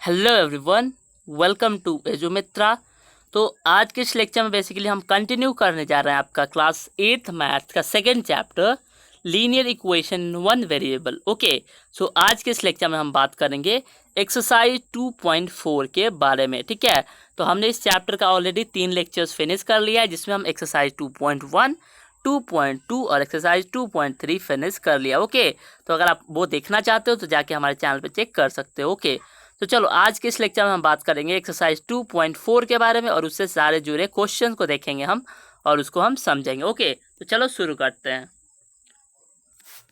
Hello everyone, welcome to Edumitra. तो आज के इस लेक्चर में बेसिकली हम कंटिन्यू करने जा रहे हैं आपका क्लास 8th मैथ्स का second chapter linear equation in one variable. Okay, so आज के इस लेक्चर में हम बात करेंगे एक्सरसाइज 2.4 के बारे में। ठीक है, तो हमने इस चैप्टर का ऑलरेडी 3 लेक्चर्स फिनिश कर लिया है, जिसमें हम एक्सरसाइज 2.1, 2.2 और एक्सरसाइज 2.3 फिनिश कर लिया। ओके, तो अगर आप वो देखना चाहते हो तो जाके हमारे चैनल पे चेक कर सकते हो। ओके, तो चलो आज के इस लेक्चर में हम बात करेंगे एक्सरसाइज 2.4 के बारे में और उससे सारे जुड़े क्वेश्चन को देखेंगे हम और उसको हम समझेंगे। ओके, तो चलो शुरू करते हैं।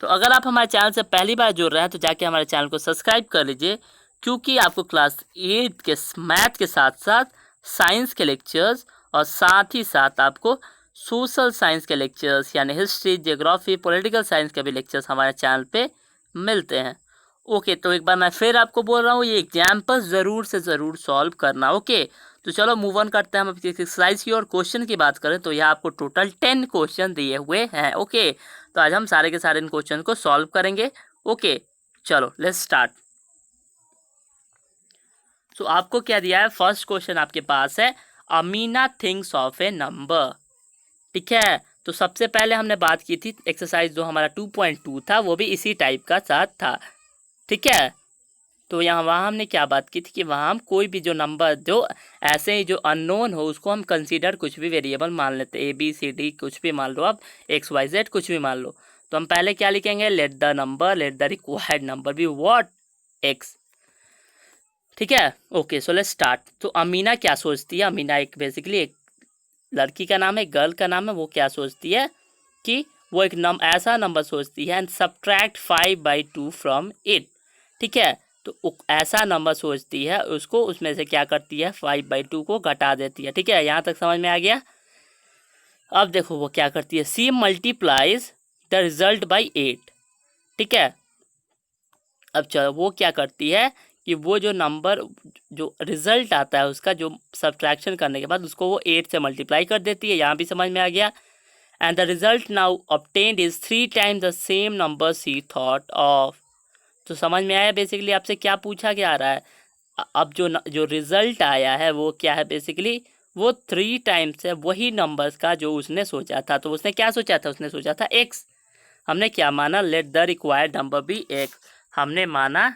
तो अगर आप हमारे चैनल से पहली बार जुड़ रहे हैं तो जाके हमारे चैनल को सब्सक्राइब कर लीजिए, क्योंकि आपको क्लास 8 के मैथ के साथ साथ साइंस के लेक्चर्स और साथ ही साथ आपको सोशल साइंस के लेक्चर्स यानी हिस्ट्री, ज्योग्राफी, पॉलिटिकल साइंस के भी लेक्चर्स हमारे चैनल पे मिलते हैं। ओके, तो एक बार मैं फिर आपको बोल रहा हूँ, ये एग्जाम्पल ज़रूर से ज़रूर सॉल्व करना। ओके, तो चलो मूव ऑन करते हैं। हम एक्सरसाइज की और क्वेश्चन की बात करें तो यहाँ आपको टोटल 10 क्वेश्चन दिए हुए हैं। ओके, तो आज हम सारे के सारे इन क्वेश्चन को सॉल्व करेंगे। ओके, चलो लेट्स स्टार्ट। तो आपको क्या दिया है, फर्स्ट क्वेश्चन आपके पास है Amina things of A number. ठीक है, तो सबसे पहले हमने बात की थी एक्सरसाइज जो हमारा 2.2 था, वो भी इसी टाइप का साथ था। ठीक है, तो वहाँ हमने क्या बात की थी कि वहाँ हम कोई भी जो नंबर जो ऐसे ही जो अननोन हो उसको हम कंसीडर कुछ भी वेरिएबल मान लेते, ABCD कुछ भी मान लो, आप XYZ कुछ भी मान लो। तो हम पहले क्या लिखेंगे, late the required number be what, X। ठीक है, ओके, सो लेट्स स्टार्ट। तो अमीना क्या सोचती है, अमीना एक बेसिकली एक लड़की का नाम है, गर्ल का नाम है। वो क्या सोचती है कि वो एक ऐसा नंबर सोचती है एंड सब्ट्रैक्ट 5/2 फ्रॉम इट। ठीक है, तो ऐसा नंबर सोचती है, उसको उसमें से क्या करती है, 5/2 को घटा देती है। ठीक है, यहाँ तक समझ में आ गया। अब देखो वो क्या करती है, सी मल्टीप्लाइज द रिजल्ट बाई 8। ठीक है, अब चलो वो क्या करती है कि वो जो नंबर जो रिजल्ट आता है उसका जो सब्ट्रैक्शन करने के बाद उसको वो 8 से मल्टीप्लाई कर देती है। यहाँ भी समझ में आ गया। And the result now obtained is 3 times the same number see thought of. तो समझ में आया बेसिकली आपसे क्या पूछा क्या आ रहा है। अब जो रिजल्ट आया है वो क्या है, बेसिकली वो 3 टाइम्स है वही नंबर्स का जो उसने सोचा था। तो उसने क्या सोचा था, उसने सोचा था x। हमने क्या माना, let the required number be x। हमने माना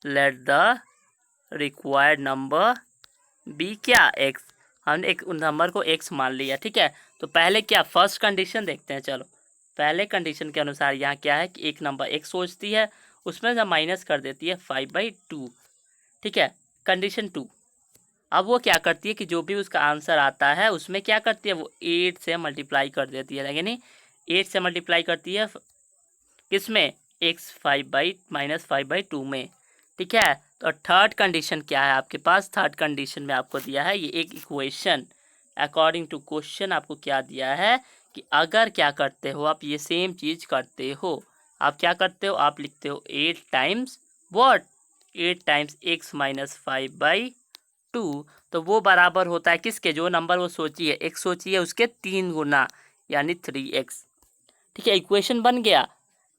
let the required number be क्या, x। हमने एक नंबर को x मान लिया। ठीक है, तो पहले क्या फर्स्ट कंडीशन देखते हैं। चलो पहले कंडीशन के अनुसार यहाँ क्या है कि एक नंबर x सोचती है, उसमें से माइनस कर देती है 5/2। ठीक है, कंडीशन 2। अब वो क्या करती है कि जो भी उसका आंसर आता है उसमें क्या करती है, वो 8 से मल्टीप्लाई कर देती है। यानी 8 से मल्टीप्लाई करती है किसमें, x 5/2 में। ठीक है, तो थर्ड कंडीशन क्या है आपके पास, थर्ड कंडीशन में आपको दिया है ये एक इक्वेशन। अकॉर्डिंग टू क्वेश्चन आपको क्या दिया है कि अगर क्या करते हो आप, ये सेम चीज़ करते हो, आप क्या करते हो, आप लिखते हो 8 times what, 8 times x minus 5/2। तो वो बराबर होता है किसके, जो नंबर वो सोची है, x सोची है उसके 3 गुना यानी 3x। ठीक है, इक्वेशन बन गया।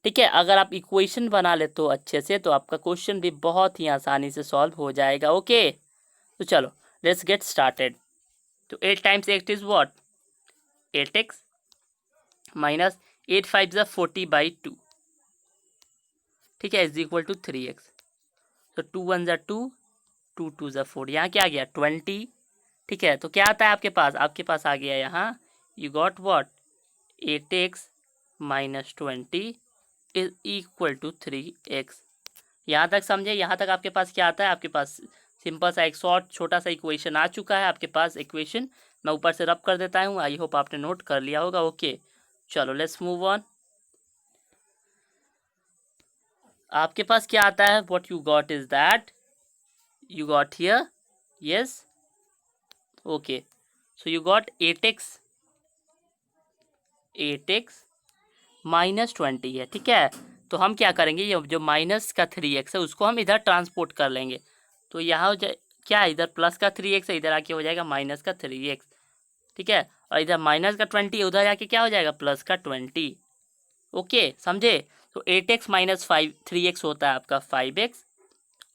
ठीक है, अगर आप इक्वेशन बना लेते हो अच्छे से तो आपका क्वेश्चन भी बहुत ही आसानी से सॉल्व हो जाएगा। ओके, तो चलो लेट्स गेट स्टार्टेड। तो 8 times 8 is what, 8x minus 8 5 ज़ा 40/2। ठीक है, इज इक्वल टू 3x। तो 2 1 ज़ा 2, 2 2 ज़ा 4, यहाँ क्या आ गया 20। ठीक है, तो क्या आता है आपके पास, आपके पास आ गया यहाँ you got what, 8x minus 20 is equal to 3x। यहाँ तक समझे, यहाँ तक आपके पास क्या आता है, आपके पास सिंपल सा एक शॉर्ट छोटा सा इक्वेशन आ चुका है आपके पास। इक्वेशन मैं ऊपर से रब कर देता हूँ, आई होप आपने नोट कर लिया होगा। ओके, चलो लेट्स मूव ऑन। आपके पास क्या आता है, what you got is that you got here, yes, okay, so you got 8x minus 20 है। ठीक है, तो हम क्या करेंगे, ये जो माइनस का 3x है उसको हम इधर ट्रांसपोर्ट कर लेंगे। तो यहाँ क्या इधर प्लस का 3x है, इधर आके हो जाएगा माइनस का 3x। ठीक है, और इधर माइनस का 20 उधर जाके क्या हो जाएगा, प्लस का 20। ओके समझे, तो 8x माइनस 3x होता है आपका 5x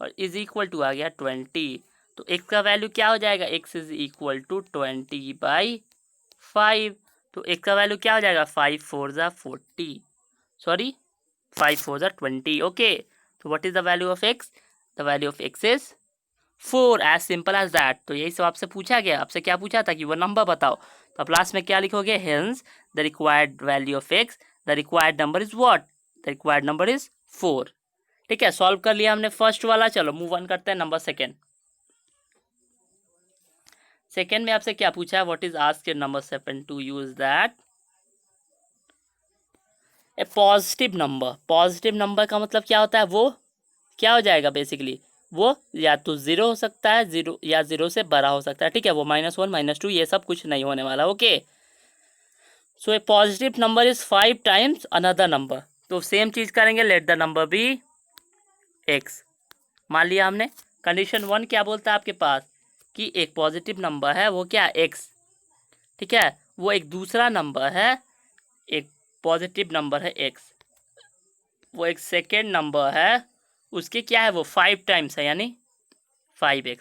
और इज इक्वल टू आ गया 20। तो x का वैल्यू क्या हो जाएगा, x इज इक्वल टू 20/5। तो x का वैल्यू क्या हो जाएगा, 5 4 ज़ा 40, सॉरी 5 4 ज़ा 20। ओके, तो what is the value of x, the value of x is 4, as simple as that. तो यही सब आपसे पूछा गया, आपसे क्या पूछा था कि वो नंबर बताओ, तो आप लास्ट में क्या लिखोगे, hence the required value of x, the required number is what, the required number is 4। ठीक है, सॉल्व कर लिया हमने फर्स्ट वाला। चलो मूव ऑन करते हैं नंबर सेकेंड। सेकेंड में आपसे क्या पूछा है, what is asked in number 7 to use that a positive number. Positive number का मतलब क्या होता है, वो क्या हो जाएगा बेसिकली, वो या तो जीरो हो सकता है, जीरो या जीरो से बड़ा हो सकता है। ठीक है, वो -1 -2 ये सब कुछ नहीं होने वाला। Okay, so a positive number is 5 times another number. तो सेम चीज करेंगे, let the number be x. मान लिया हमने, कंडीशन 1 क्या बोलता है आपके पास कि एक पॉजिटिव नंबर है वो क्या, एक्स। ठीक है, वो एक दूसरा नंबर है, एक पॉजिटिव नंबर है एक्स, वो एक सेकेंड नंबर है, उसके क्या है वो 5 टाइम्स है, यानी 5x।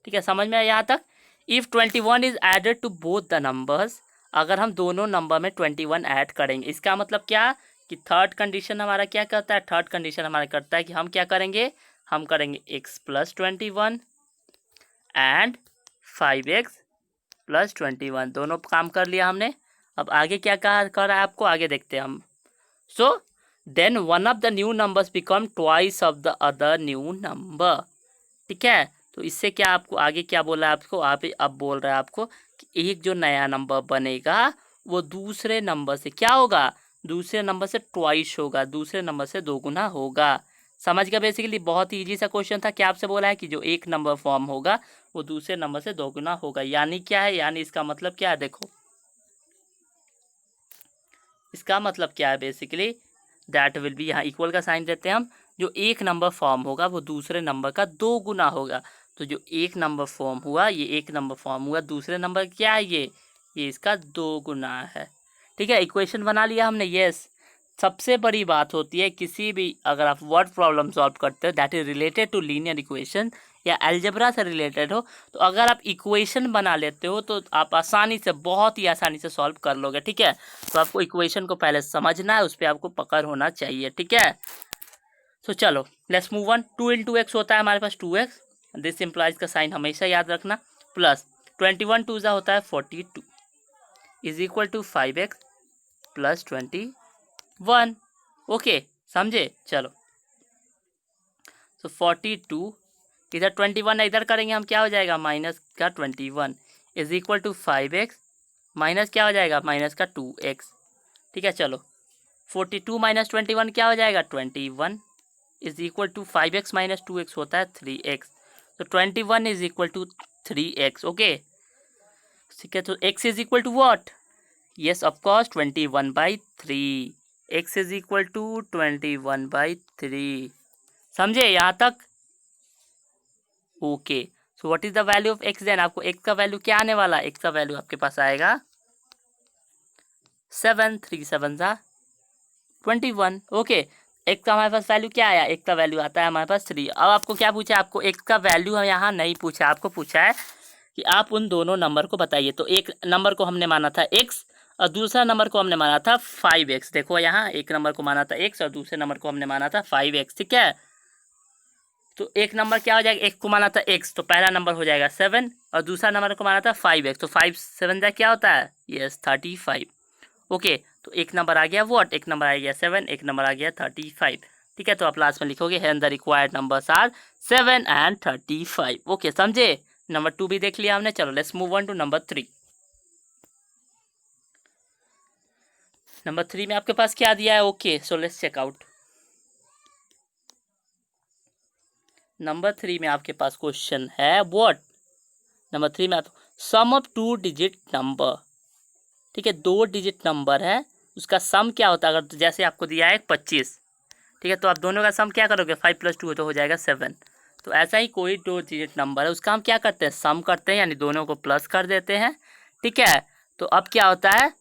ठीक है, समझ में आया यहाँ तक। If 21 is added to both the numbers, अगर हम दोनों नंबर में 21 ऐड करेंगे, इसका मतलब क्या कि थर्ड कंडीशन हमारा क्या करता है, थर्ड कंडीशन हमारा करता है कि हम क्या करेंगे, हम करेंगे x + 21 एंड 5x + 21, दोनों काम कर लिया हमने। अब आगे क्या कहा कर रहा है आपको, आगे देखते हैं हम। So then one of the new numbers become twice of the other new number. ठीक है, तो इससे क्या आपको आगे क्या बोला है आपको, आप अब बोल रहा है आपको कि एक जो नया नंबर बनेगा वो दूसरे नंबर से क्या होगा, दूसरे नंबर से ट्वाइस होगा, दूसरे नंबर से 2 गुना होगा। समझ गया, बेसिकली बहुत ही ईजी सा क्वेश्चन था। क्या आपसे बोला है कि जो एक नंबर फॉर्म होगा वो दूसरे नंबर से 2 गुना होगा, यानी क्या है, यानी इसका मतलब क्या है, देखो इसका मतलब क्या है बेसिकली, दैट विल बी, यहाँ इक्वल का साइन देते हैं हम, जो एक नंबर फॉर्म होगा वो दूसरे नंबर का 2 गुना होगा। तो जो एक नंबर फॉर्म हुआ, ये एक नंबर फॉर्म हुआ, दूसरे नंबर क्या है ये इसका 2 गुना है। ठीक है, इक्वेशन बना लिया हमने, यस। सबसे बड़ी बात होती है किसी भी अगर आप वर्ड प्रॉब्लम सॉल्व करते हो that is related to linear equation या अलजेब्रा से रिलेटेड हो, तो अगर आप इक्वेशन बना लेते हो तो आप आसानी से, बहुत ही आसानी से सॉल्व कर लोगे। ठीक है, तो आपको इक्वेशन को पहले समझना है, उस पर आपको पकड़ होना चाहिए। ठीक है, तो चलो लेट्स मूव ऑन। 2 × x होता है हमारे पास 2x, दिस इम्प्लाइज का साइन हमेशा याद रखना, प्लस 21 2 होता है 42 is equal to 5x + 21। Okay, समझे, चलो। तो 42 इधर 21 है, इधर करेंगे हम क्या हो जाएगा, माइनस का 21 is equal to 5x minus क्या हो जाएगा, माइनस का 2x। ठीक है, चलो 42 - 21 क्या हो जाएगा, 21 is equal to 5x - 2x होता है 3x। तो 21 is equal to 3x। Okay, ठीक है, तो x is equal to what, yes of course 21/3, x is equal to 21/3। समझे यहाँ तक, okay. So what is the value of x then, आपको x का वैल्यू क्या आने वाला है, x का वैल्यू आपके पास आएगा 7 3 7 21। ओके, x का हमारे पास वैल्यू क्या आया, x का वैल्यू आता है हमारे पास 3। अब आपको क्या पूछा, आपको x का वैल्यू हम यहाँ नहीं पूछा, आपको पूछा है कि आप उन दोनों नंबर को बताइए। तो एक नंबर को हमने माना था x और दूसरा नंबर को हमने माना था 5x। देखो यहाँ एक नंबर को माना था x और दूसरे नंबर को हमने माना था 5x। ठीक है, तो एक नंबर क्या हो जाएगा, एक को माना था x तो पहला नंबर हो जाएगा 7 और दूसरा नंबर को माना था 5x, तो 5 7 क्या होता है, यस 35। ओके, तो एक नंबर आ गया व्हाट, एक नंबर आ गया 7, एक नंबर आ गया 35। ठीक है, तो आप लास्ट में लिखोगे hence the required numbers are 7 and 35। Okay, समझे, नंबर 2 भी देख लिया हमने। चलो let's move on to number 3। Number 3 में आपके पास क्या दिया है, okay so let's check out. Number 3 में आपके पास क्वेश्चन है व्हाट, नंबर 3 में आप सम ऑफ 2 डिजिट नंबर। ठीक है, 2 डिजिट नंबर है, उसका सम क्या होता है, अगर तो जैसे आपको दिया है 25। ठीक है, तो आप दोनों का सम क्या करोगे, 5 + 2 तो हो जाएगा 7। तो ऐसा ही कोई 2 डिजिट नंबर है, उसका हम क्या करते हैं, सम करते हैं, यानी दोनों को प्लस कर देते हैं। ठीक है, तो अब क्या होता है,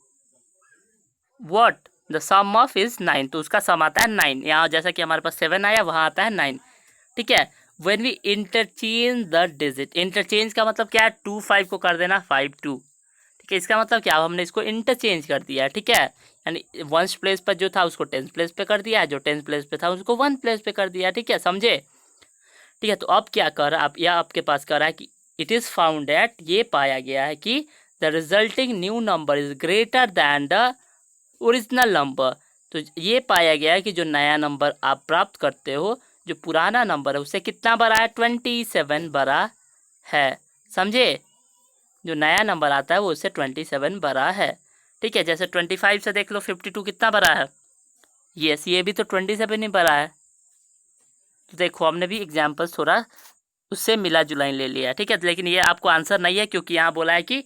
what the sum of is 9, तो उसका सम आता है 9। यहाँ जैसा कि हमारे पास 7 आया, वहाँ आता है 9, ठीक है। When we interchange the digit, interchange का मतलब क्या है, 2 5 को कर देना 5 2, ठीक है। इसका मतलब क्या, हमने इसको इंटरचेंज कर दिया है, ठीक है। यानी वंस प्लेस पर जो था उसको टेंस प्लेस पे कर दिया, जो टेंस प्लेस पे था उसको वन प्लेस पे कर दिया, ठीक है, समझे। ठीक है, तो अब क्या कर रहा है, आप या आपके पास कर रहा है कि इट इज़ फाउंड दैट, ये पाया गया है कि the resulting new number is greater than the original number. तो ये पाया गया है कि जो नया नंबर आप प्राप्त करते हो, जो पुराना नंबर है उससे कितना बड़ा है, 27 बड़ा है, समझे। जो नया नंबर आता है वो उससे 27 बड़ा है, ठीक है। जैसे 25 से देख लो 52 कितना बड़ा है, यस ये भी तो 27 ही बड़ा है। तो देखो हमने भी एग्जाम्पल्स थोड़ा उससे मिला जुला ले लिया, ठीक है। लेकिन ये आपको आंसर नहीं है क्योंकि यहाँ बोला है कि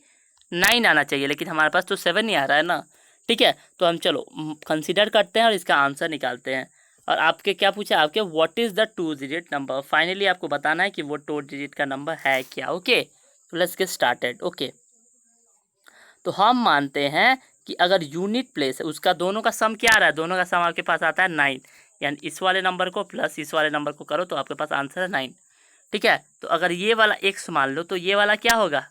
9 आना चाहिए, लेकिन हमारे पास तो 7 ही आ रहा है ना, ठीक है। तो हम चलो कंसीडर करते हैं और इसका आंसर निकालते हैं। और आपके क्या पूछा, आपके what is the 2 digit number, finally आपको बताना है कि वो 2 डिजिट का नंबर है क्या, ओके। तो लेट्स गेट स्टार्टेड, ओके। तो हम मानते हैं कि अगर यूनिट प्लेस है उसका दोनों का सम क्या आ रहा है, दोनों का सम आपके पास आता है 9, यानी इस वाले नंबर को प्लस इस वाले नंबर को करो तो आपके पास आंसर है 9, ठीक है। तो अगर ये वाला x मान लो तो ये वाला क्या होगा,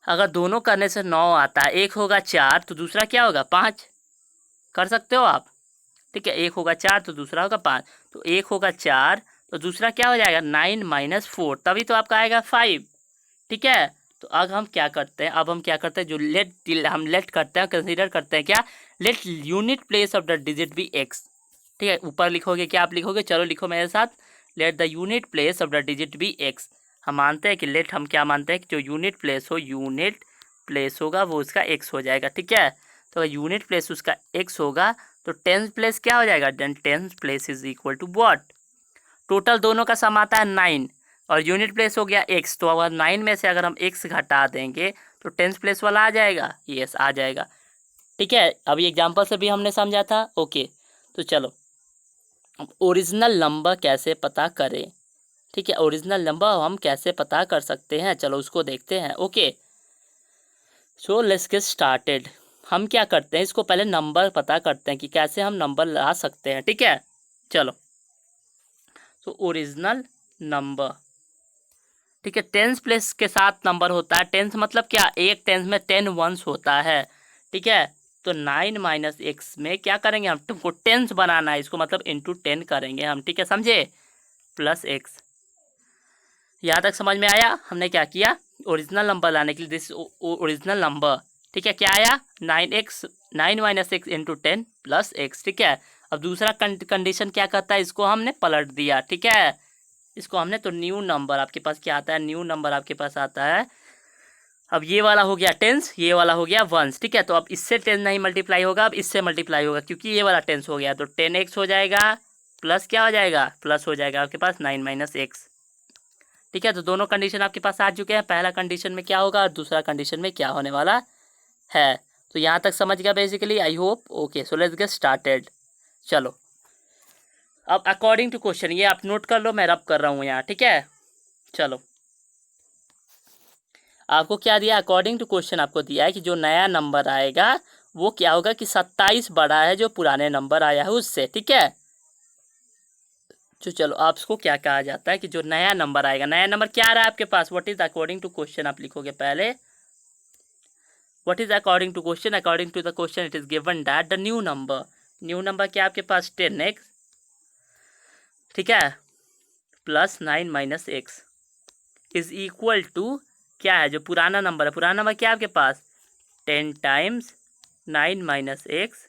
अगर दोनों करने से 9 आता है, एक होगा 4 तो दूसरा क्या होगा 5, कर सकते हो आप, ठीक है। एक होगा 4 तो दूसरा होगा 5, तो एक होगा 4 तो दूसरा क्या हो जाएगा 9 माइनस 4, तभी तो आपका आएगा 5, ठीक है। तो अब हम क्या करते हैं, अब हम क्या करते हैं, जो लेट करते हैं, कंसीडर करते हैं क्या, let unit place of the digit be x, ठीक है। ऊपर लिखोगे क्या आप लिखोगे, चलो लिखो मेरे साथ, let the unit place of the digit be x. हम मानते हैं कि लेट, हम क्या मानते हैं कि जो यूनिट प्लेस हो, यूनिट प्लेस होगा वो उसका एक्स हो जाएगा, ठीक है। तो अगर यूनिट प्लेस उसका एक्स होगा तो टेंथ प्लेस क्या हो जाएगा, then tenth place is equal to what, total दोनों का सम आता है 9 और यूनिट प्लेस हो गया एक्स, तो अगर 9 में से अगर हम एक्स घटा देंगे तो टेंथ प्लेस वाला आ जाएगा, यस आ जाएगा, ठीक है। अभी एग्जांपल से भी हमने समझा था, ओके। तो चलो ओरिजिनल नंबर कैसे पता करें, ठीक है, ओरिजिनल नंबर हम कैसे पता कर सकते हैं, चलो उसको देखते हैं, okay. So let's get started. हम क्या करते हैं, इसको पहले नंबर पता करते हैं कि कैसे हम नंबर ला सकते हैं, ठीक है। चलो तो ओरिजिनल नंबर, ठीक है, टेंस प्लेस के साथ नंबर होता है, टेंस मतलब क्या, एक टेंस में 10 वंस होता है, ठीक है। तो 9 माइनस एक्स में क्या करेंगे हम, तुमको टेंस बनाना है, इसको मतलब इंटू 10 करेंगे हम, ठीक है, समझे, प्लस एक्स। यहाँ तक समझ में आया, हमने क्या किया, ओरिजिनल नंबर लाने के लिए दिस ओरिजिनल नंबर, ठीक है, क्या आया 9x, 9 minus x into 10 plus x, ठीक है। अब दूसरा कंडीशन क्या कहता है, इसको हमने पलट दिया, ठीक है, इसको हमने, तो न्यू नंबर आपके पास क्या आता है, न्यू नंबर आपके पास आता है, अब ये वाला हो गया टेंस, ये वाला हो गया वंस, ठीक है। तो अब इससे 10 नहीं मल्टीप्लाई होगा, अब इससे मल्टीप्लाई होगा क्योंकि ये वाला टेंस हो गया, तो 10x हो जाएगा प्लस क्या हो जाएगा, प्लस हो जाएगा आपके पास 9 माइनस एक्स, ठीक है। तो दोनों कंडीशन आपके पास आ चुके हैं, पहला कंडीशन में क्या होगा और दूसरा कंडीशन में क्या होने वाला है। तो यहाँ तक समझ गया basically, I hope, okay. So let's get started. चलो अब अकॉर्डिंग टू क्वेश्चन, ये आप नोट कर लो, मैं रब कर रहा हूँ यहाँ, ठीक है। चलो आपको क्या दिया, अकॉर्डिंग टू क्वेश्चन आपको दिया है कि जो नया नंबर आएगा वो क्या होगा कि 27 बड़ा है जो पुराने नंबर आया है उससे, ठीक है। तो चलो आपको क्या कहा जाता है कि जो नया नंबर आएगा, नया नंबर क्या आ रहा है आपके पास, what is according to question, आप लिखोगे पहले what is according to question, according to the question it is given that the new number क्या आपके पास 10x, ठीक है, plus 9 minus x is equal to क्या है, जो पुराना नंबर है, पुराना नंबर क्या है आपके पास 10 times 9 minus x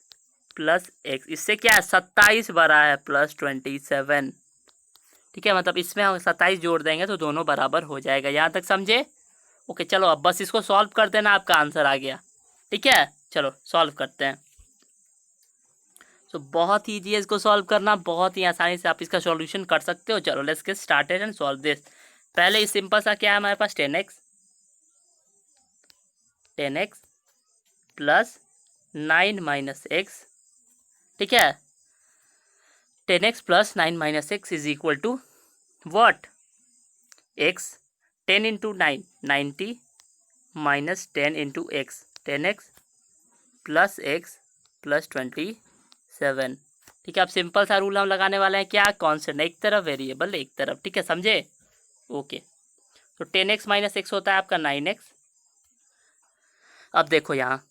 plus x, इससे क्या है 27 बड़ा है प्लस 27, ठीक है। मतलब इसमें हम 27 जोड़ देंगे तो दोनों बराबर हो जाएगा, यहाँ तक समझे, ओके। चलो अब बस इसको सॉल्व कर देना, आपका आंसर आ गया, ठीक है। चलो सॉल्व करते हैं। तो बहुत ही ईजी है इसको सॉल्व करना, बहुत ही आसानी से आप इसका सॉल्यूशन कर सकते हो। चलो let's get started and solve this. पहले इस सिंपल सा क्या है हमारे पास 10x प्लस 9 माइनस एक्स, ठीक है, 10x plus 9 minus x is equal to what, x, 10 into 9 90 minus 10 into x 10x plus x plus 27, ठीक है, अब सिंपल सा रूल हम लगाने वाले हैं, क्या, कांस्टेंट एक तरफ, वेरिएबल एक तरफ। ठीक है, समझे? ओके, तो 10x माइनस एक्स होता है आपका 9x। अब देखो यहाँ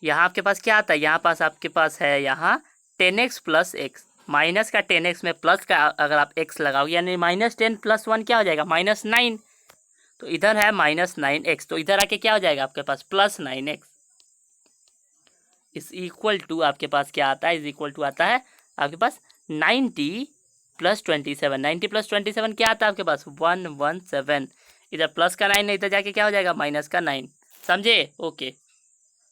यहाँ आपके पास क्या आता है, यहाँ पास आपके पास है यहाँ 10x प्लस एक्स, माइनस का 10x में प्लस का अगर आप x लगाओगे यानी -10 + 1 क्या हो जाएगा, -9। तो इधर है -9x, तो इधर आके क्या हो जाएगा आपके पास +9x इज इक्वल टू आपके पास क्या आता है, इज इक्वल टू आता है आपके पास 90 + 27। 90 + 27 क्या आता है आपके पास 117। इधर प्लस का 9 है, इधर जाके क्या हो जाएगा माइनस का 9। समझे? ओके,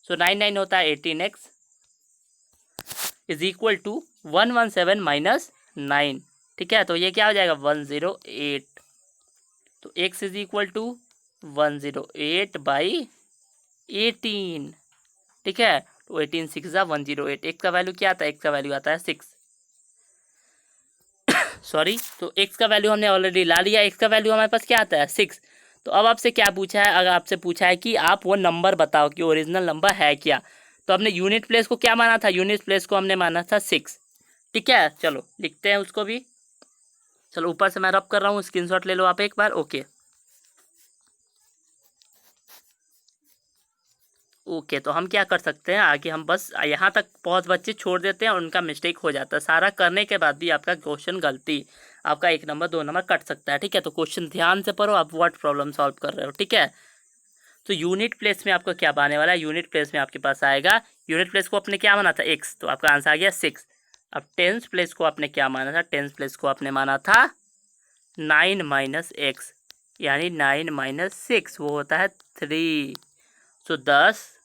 सो 9 होता है 18x is equal to 117 minus 9। ठीक है, तो ये क्या हो जाएगा 108। तो x इज इक्वल टू 108/18। ठीक है, तो 18 6 ज़ा 108। x का वैल्यू क्या आता है, x का वैल्यू आता है 6। सॉरी, तो x का वैल्यू हमने ऑलरेडी ला लिया, x का वैल्यू हमारे पास क्या आता है 6। तो अब आपसे क्या पूछा है, अगर आपसे पूछा है कि आप वो नंबर बताओ कि ओरिजिनल नंबर है क्या, तो हमने यूनिट प्लेस को क्या माना था, यूनिट प्लेस को हमने माना था 6। ठीक है, चलो लिखते हैं उसको भी। चलो ऊपर से मैं रब कर रहा हूँ, स्क्रीनशॉट ले लो आप एक बार। ओके ओके, तो हम क्या कर सकते हैं आगे, हम बस यहाँ तक बहुत बच्चे छोड़ देते हैं और उनका मिस्टेक हो जाता है, सारा करने के बाद भी आपका क्वेश्चन गलती, आपका 1 नंबर 2 नंबर कट सकता है। ठीक है, तो क्वेश्चन ध्यान से पढ़ो, आप वर्ड प्रॉब्लम सॉल्व कर रहे हो। ठीक है, तो यूनिट प्लेस में आपका क्या आने वाला है, यूनिट प्लेस में आपके पास आएगा, यूनिट प्लेस को आपने क्या माना था x, तो आपका आंसर आ गया 6। अब टेंस प्लेस को आपने क्या माना था, टेंस प्लेस को आपने माना था 9 - x, यानी 9 - 6 वो होता है 3। सो 10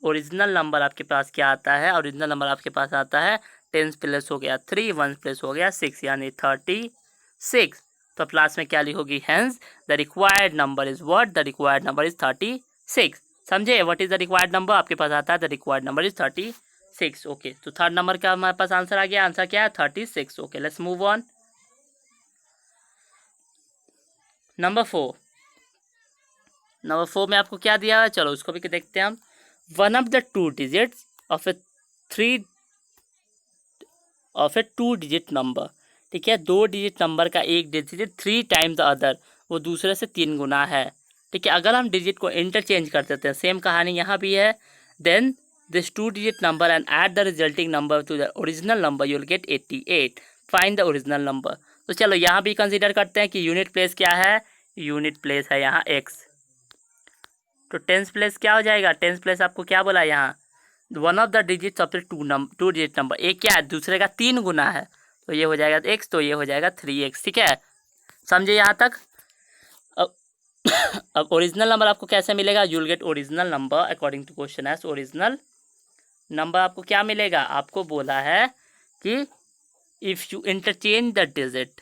ओरिजिनल नंबर आपके पास क्या आता है, ओरिजिनल नंबर आपके पास आता है 10 प्लस हो गया 3, 1 प्लस हो गया 6, यानी 36। तो क्लास में क्या लिखोगी, hence the required number is what, the required number is 36। समझे? What is the required number, आपके पास आता है the required number is 36। Okay, तो थर्ड नंबर का हमारे पास आंसर आ गया, आंसर क्या है 36। Okay, let's move on. Number 4, number 4 में आपको क्या दिया है, चलो उसको भी देखते हैं हम। One of the 2 digits of A 2 digit number. ठीक है, 2 डिजिट नंबर का एक डिजिट 3 टाइम्स द अदर, वो दूसरे से 3 गुना है। ठीक है, अगर हम डिजिट को इंटरचेंज कर देते हैं, सेम कहानी यहाँ भी है, then this 2 digit number and add the resulting number to the original number, you will get 88। Find the original number. तो चलो यहाँ भी कंसिडर करते हैं कि यूनिट प्लेस क्या है, यूनिट प्लेस है यहाँ x। तो टेंस प्लेस क्या हो जाएगा, टेंस प्लेस आपको क्या बोला यहाँ, one of the digits of the 2 digit number, एक क्या है दूसरे का 3 गुना है, तो ये हो जाएगा x, तो ये हो जाएगा 3x। ठीक है, समझे यहाँ तक? अब अब ओरिजिनल नंबर आपको कैसे मिलेगा, you'll get original number according to questions. Original number आपको क्या मिलेगा, आपको बोला है कि if you interchange the digit,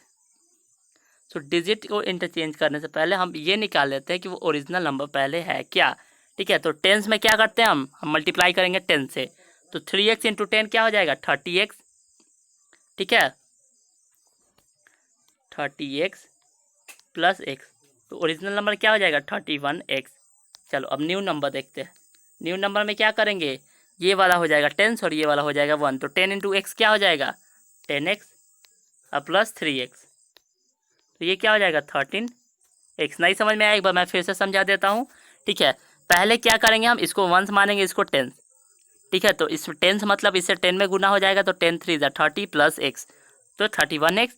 so digit को इंटरचेंज करने से पहले हम ये निकाल लेते हैं कि वो ओरिजिनल नंबर पहले है क्या। ठीक है, तो टेंस में क्या करते हैं हम मल्टीप्लाई करेंगे 10 से, तो 3x इंटू 10 क्या हो जाएगा 30x। ठीक है, 30x प्लस x, तो ओरिजिनल नंबर क्या हो जाएगा 31x। चलो अब न्यू नंबर देखते हैं, न्यू नंबर में क्या करेंगे, ये वाला हो जाएगा 10 और ये वाला हो जाएगा 1, तो 10 इंटू एक्स क्या हो जाएगा 10x और प्लस 3x, तो ये क्या हो जाएगा 13x। नहीं समझ में आया, एक बार मैं फिर से समझा देता हूँ। ठीक है, पहले क्या करेंगे हम, इसको 1 मानेंगे, इसको 10। ठीक है, तो इस 10 मतलब इससे 10 में गुना हो जाएगा, तो 10 3 ज़ा 30 प्लस x, तो 31x।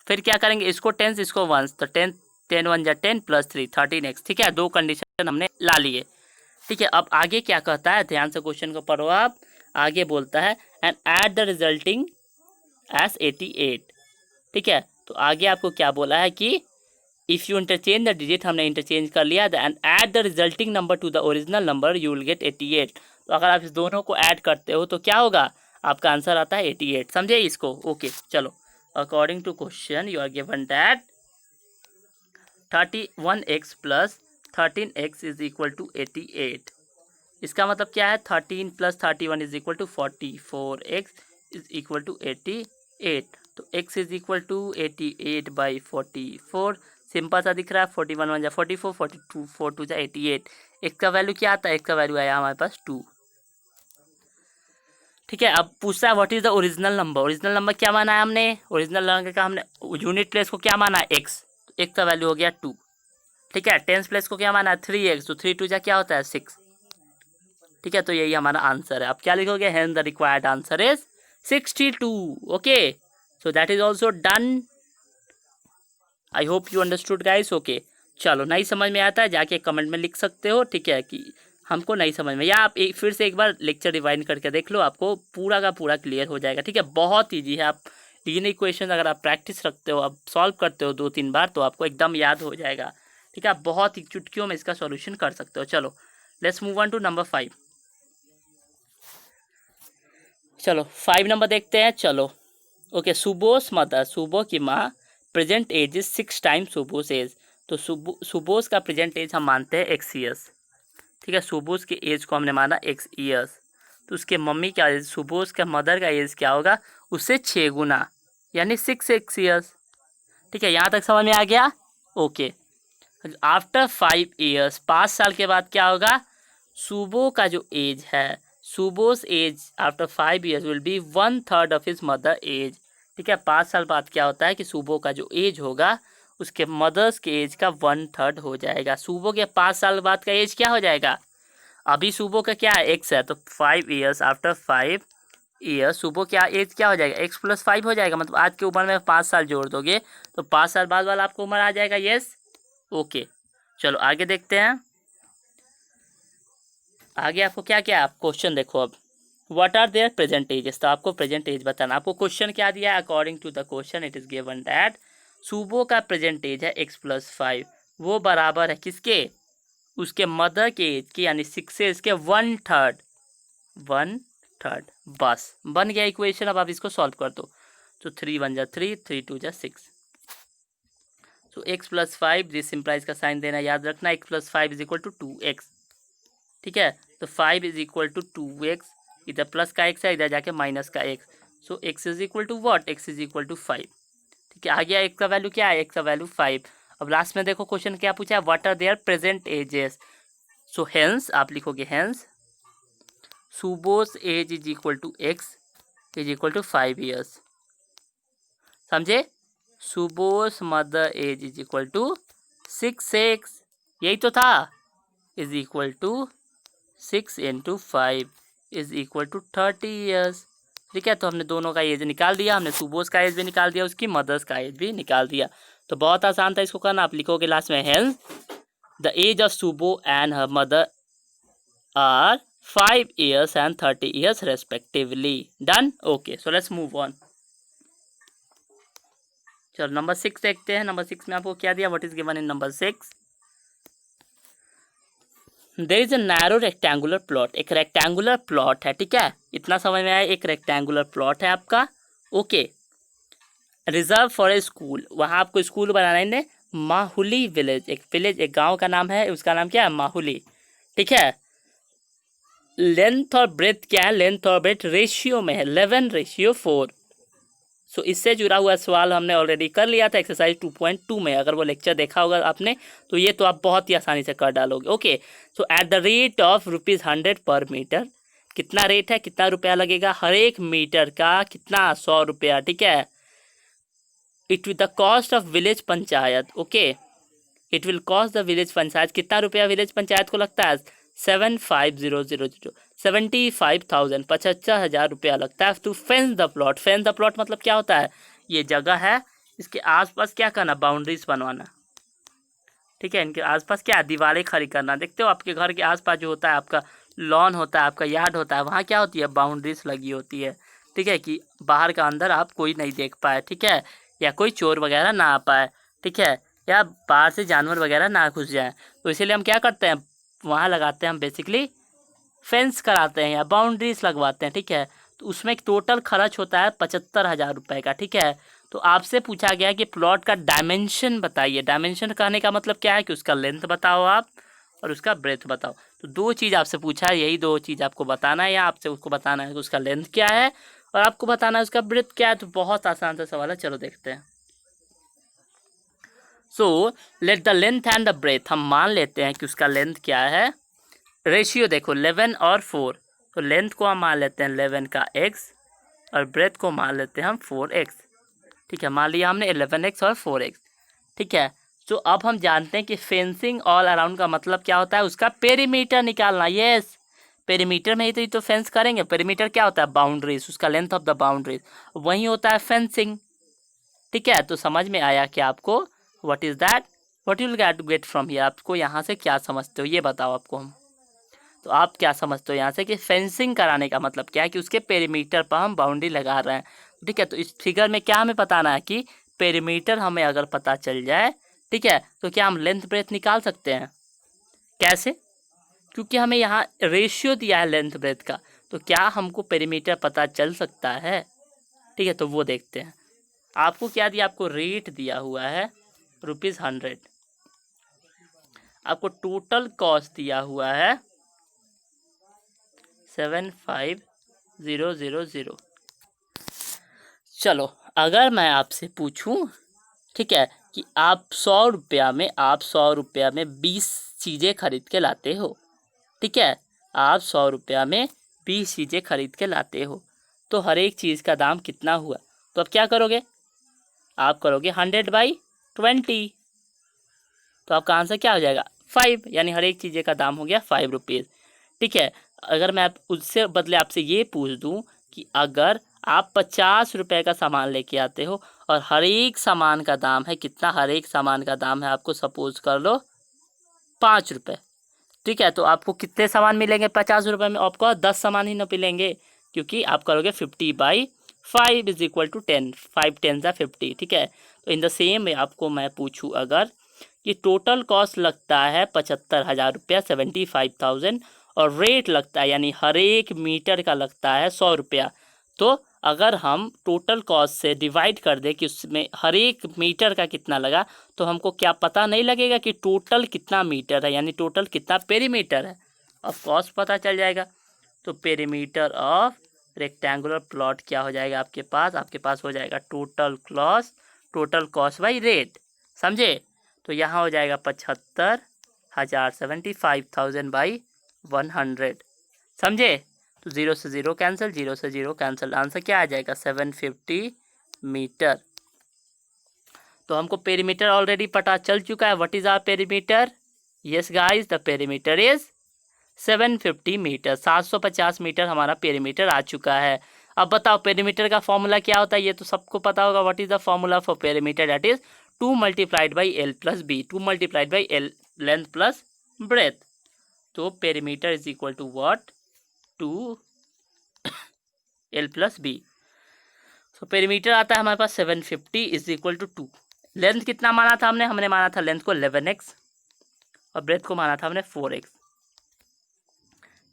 फिर क्या करेंगे, इसको 10 इसको 1, तो 10 10 1 ज़ा 10 प्लस 3 13x। ठीक है, 2 कंडीशन हमने ला लिए। ठीक है, अब आगे क्या कहता है, ध्यान से क्वेश्चन को पढ़ो आप। आगे बोलता है and add the resulting S 88। ठीक है, तो आगे आपको क्या बोला है कि if you interchange the digit, हमने इंटरचेंज कर लिया, and add the resulting number to the original number, you will get 88। तो अगर आप इस दोनों को ऐड करते हो तो क्या होगा, आपका आंसर आता है 88। समझे इसको? ओके, चलो according to question you are given that 31x plus 13x is equal to 88। इसका मतलब क्या है, 13 plus 31 is equal to 44x is equal to 88। तो x is equal to 88/44। Simple सा दिख रहा है, 41 1 जा 44, 42 4 2 जा 88। x का वैल्यू क्या आता है, x का वैल्यू आया हमारे पास 2। ठीक है। अब पूछता है what is the original number. Original number क्या माना है हमने, ओरिजिनल नंबर का हमने यूनिट प्लेस को क्या माना है, एक्स, एक्स का वैल्यू हो गया 2। ठीक है, टेंस प्लेस को क्या माना है 3x, तो 3 2 जा क्या होता है 6। ठीक है, तो यही हमारा आंसर है। अब क्या लिखोगे, hence the required answer is 62। Okay, so that is also done. I hope you understood guys. Okay, चलो नहीं समझ में आता है जाके कमेंट में लिख सकते हो, ठीक है, कि हमको नहीं समझ में, या आप फिर से एक बार लेक्चर रिवाइंड करके देख लो, आपको पूरा का पूरा क्लियर हो जाएगा। ठीक है, बहुत ईजी है। आप इन इक्वेशन अगर आप प्रैक्टिस रखते हो, आप सॉल्व करते हो 2-3 बार, तो आपको एकदम याद हो जाएगा। ठीक है, आप बहुत ही चुटकियों में इसका सॉल्यूशन कर सकते हो। चलो let's move on to number 5। चलो 5 नंबर देखते हैं। चलो ओके, सुबोस मदर, सुबो की माँ, present age is 6 times Subo's age. तो सुबोस का प्रेजेंट एज हम मानते हैं x ईयर्स। ठीक है, सुबोस के एज को हमने माना x ईयर्स, तो उसके मम्मी का एज, सुबोस का मदर का एज क्या होगा, उससे 6 गुना, यानी 6 ईयर्स। ठीक है, यहाँ तक समझ में आ गया। ओके, आफ्टर 5 ईयर्स, 5 साल के बाद क्या होगा, सुबो का जो एज है, Subo's age after 5 years will be 1/3 of his mother age. ठीक है, 5 साल बाद क्या होता है कि सुबो का जो एज होगा उसके मदर्स के एज का 1/3 हो जाएगा। सुबो के 5 साल बाद का एज क्या हो जाएगा, अभी सुबो का क्या है x है, तो 5 ईयर्स, आफ्टर 5 ईयर्स सुबो क्या एज क्या हो जाएगा, x + 5 हो जाएगा। मतलब आज की उम्र में 5 साल जोड़ दोगे तो 5 साल बाद वाला आपको उम्र आ जाएगा। यस, ओके, चलो आगे देखते हैं। आगे आपको क्या क्या आप क्वेश्चन देखो। अब what are their present ages, तो आपको प्रेजेंट एज बताना। आपको क्वेश्चन क्या दिया है, according to the question it is given that Subo का प्रेजेंट एज है x + 5, वो बराबर है किसके, उसके मदर के एज के, यानी 6 से इसके 1/3, 1/3। बस बन गया इक्वेशन। अब आप इसको सॉल्व कर दो, तो 3 1 जा 3, 3 2 जा 6। तो x + 5, दिस इम्प्लाइज का साइन देना याद रखना, x + 5 = 2x। ठीक है, तो 5 = 2x, इधर प्लस का x है, इधर जाके माइनस का x, so x = what, x = 5। ठीक है, आ गया x का वैल्यू क्या है, x का वैल्यू 5। अब लास्ट में देखो क्वेश्चन क्या पूछा है, what are their present ages. So hence आप लिखोगे, hence Subo's age = x = 5 years. समझे, सुबोस मदर एज = 6x, यही तो था, इज इक्वल टू 6 × 5 = 30 ईयर्स। ठीक है, तो हमने दोनों का एज निकाल दिया, हमने सुबोस का एज भी निकाल दिया, उसकी मदर्स का एज भी निकाल दिया। तो बहुत आसान था इसको करना। आप लिखोगे लास्ट में, hence the age of Subo and her mother are 5 years and 30 years respectively. Done. Okay, so let's move on. चलो नंबर 6 देखते हैं। नंबर 6 में आपको क्या दिया, what is given in number 6, there is a narrow rectangular plot. एक rectangular plot है, ठीक है, इतना समझ में आया, एक रेक्टेंगुलर प्लॉट है आपका। Okay, reserve for a school, वहाँ आपको स्कूल बनाना है इन्हें। माहुली विलेज, एक विलेज, एक गांव का नाम है, उसका नाम क्या है, माहुली। ठीक है, लेंथ और ब्रेथ क्या है, लेंथ और ब्रेथ रेशियो में है, 11:4। सो इससे जुड़ा हुआ सवाल हमने ऑलरेडी कर लिया था एक्सरसाइज 2.2 में। अगर वो लेक्चर देखा होगा आपने तो ये तो आप बहुत ही आसानी से कर डालोगे। Okay, so at the rate of ₹100 पर मीटर, कितना रेट है, कितना रुपया लगेगा, हर एक मीटर का कितना, 100 रुपया। ठीक है, it will the cost of village panchayat. Okay, it will cost the village panchayat, कितना रुपया विलेज पंचायत को लगता है, 75,000, 75,000, 75,000 रुपया लगता है to fence the plot. Fence the plot मतलब क्या होता है, ये जगह है, इसके आसपास क्या करना, बाउंड्रीज बनवाना। ठीक है, इनके आसपास क्या, दीवारें खड़ी करना। देखते हो आपके घर के आसपास जो होता है, आपका लॉन होता है, आपका यार्ड होता है, वहाँ क्या होती है, बाउंड्रीज लगी होती है। ठीक है, कि बाहर का अंदर आप कोई नहीं देख पाए। ठीक है, या कोई चोर वगैरह ना आ पाए। ठीक है, या बाहर से जानवर वगैरह ना घुस जाए, तो इसीलिए हम क्या करते हैं, वहाँ लगाते हैं हम बेसिकली फेंस कराते हैं या बाउंड्रीज लगवाते हैं। ठीक है, तो उसमें एक टोटल खर्च होता है 75,000 रुपये का। ठीक है, तो आपसे पूछा गया कि प्लॉट का डायमेंशन बताइए। डायमेंशन कहने का मतलब क्या है कि उसका लेंथ बताओ आप और उसका ब्रेथ बताओ। तो दो चीज़ आपसे पूछा है, यही दो चीज़ आपको बताना है, या आपसे उसको बताना है कि उसका लेंथ क्या है और आपको बताना है उसका ब्रेथ क्या है। तो बहुत आसान सा सवाल है, चलो देखते हैं। So let the length and the breadth, हम मान लेते हैं कि उसका लेंथ क्या है। रेशियो देखो 11 और 4, तो लेंथ को हम मान लेते हैं 11 का x और ब्रेथ को मान लेते हैं हम 4x। ठीक है, मान लिया हमने 11x और 4x। ठीक है, तो अब हम जानते हैं कि फेंसिंग ऑल अराउंड का मतलब क्या होता है, उसका पेरीमीटर निकालना। यस, पेरीमीटर में ही तो फेंस करेंगे। पेरीमीटर क्या होता है, बाउंड्रीज, उसका लेंथ ऑफ द बाउंड्रीज, वही होता है फेंसिंग। ठीक है, तो समझ में आया कि आपको what is that, what you will get from here. आपको यहाँ से क्या समझते हो ये बताओ आपको हम। तो आप क्या समझते हो यहाँ से कि फेंसिंग कराने का मतलब क्या है, कि उसके पेरीमीटर पर हम बाउंड्री लगा रहे हैं। ठीक है, तो इस फिगर में क्या हमें बताना है कि पेरीमीटर हमें अगर पता चल जाए, ठीक है, तो क्या हम लेंथ ब्रेथ निकाल सकते हैं। कैसे, क्योंकि हमें यहाँ रेशियो दिया है लेंथ ब्रेथ का, तो क्या हमको पेरीमीटर पता चल सकता है। ठीक है, तो वो देखते हैं। आपको क्या दिया, आपको रेट दिया हुआ है ₹100। आपको टोटल कॉस्ट दिया हुआ है 75000। चलो, अगर मैं आपसे पूछूं, ठीक है, कि आप 100 रुपया में 20 चीज़ें खरीद के लाते हो। ठीक है, आप 100 रुपया में 20 चीज़ें खरीद के लाते हो, तो हर एक चीज़ का दाम कितना हुआ। तो अब क्या करोगे, आप करोगे 100/20, तो आपका आंसर क्या हो जाएगा 5, यानी हर एक चीज़ें का दाम हो गया ₹5। ठीक है, अगर मैं उससे बदले आपसे ये पूछ दूं कि अगर आप 50 रुपये का सामान लेके आते हो और हर एक सामान का दाम है कितना, हर एक सामान का दाम है आपको सपोज कर लो 5 रुपये। ठीक है, तो आपको कितने सामान मिलेंगे 50 रुपये में, आपको 10 सामान ही न मिलेंगे, क्योंकि आप करोगे 50/5 इज इक्वल टू 10, 5 10 50। ठीक है, तो इन द सेम वे आपको मैं पूछूं अगर कि टोटल कॉस्ट लगता है 75,000 रुपया, 75,000, और रेट लगता है यानी हर एक मीटर का लगता है 100 रुपया, तो अगर हम टोटल कॉस्ट से डिवाइड कर दें कि उसमें हर एक मीटर का कितना लगा, तो हमको क्या पता नहीं लगेगा कि टोटल कितना मीटर है, यानी टोटल कितना पेरीमीटर है। अब कॉस्ट पता चल जाएगा, तो पेरीमीटर ऑफ रेक्टेंगुलर प्लॉट क्या हो जाएगा आपके पास हो जाएगा टोटल कॉस्ट बाई रेट। समझे, तो यहाँ हो जाएगा 75,000, 75,000/100। समझे, तो 0 से 0 कैंसिल, 0 से 0 कैंसिल, आंसर क्या आ जाएगा 750 मीटर। तो हमको पेरीमीटर ऑलरेडी पता चल चुका है। What is our perimeter, yes guys, the perimeter is 750 metre, 750 metre हमारा पेरीमीटर आ चुका है। अब बताओ पेरीमीटर का फॉर्मूला क्या होता है, ये तो सबको पता होगा। What is the formula for perimeter, that is 2 × L + B, 2 × L length plus breadth. तो perimeter is equal to what, 2L + B। तो पेरीमीटर आता है हमारे पास 750 इज इक्वल टू 2। लेंथ कितना माना था हमने माना था लेंथ को 11x और ब्रेथ को माना था हमने 4x।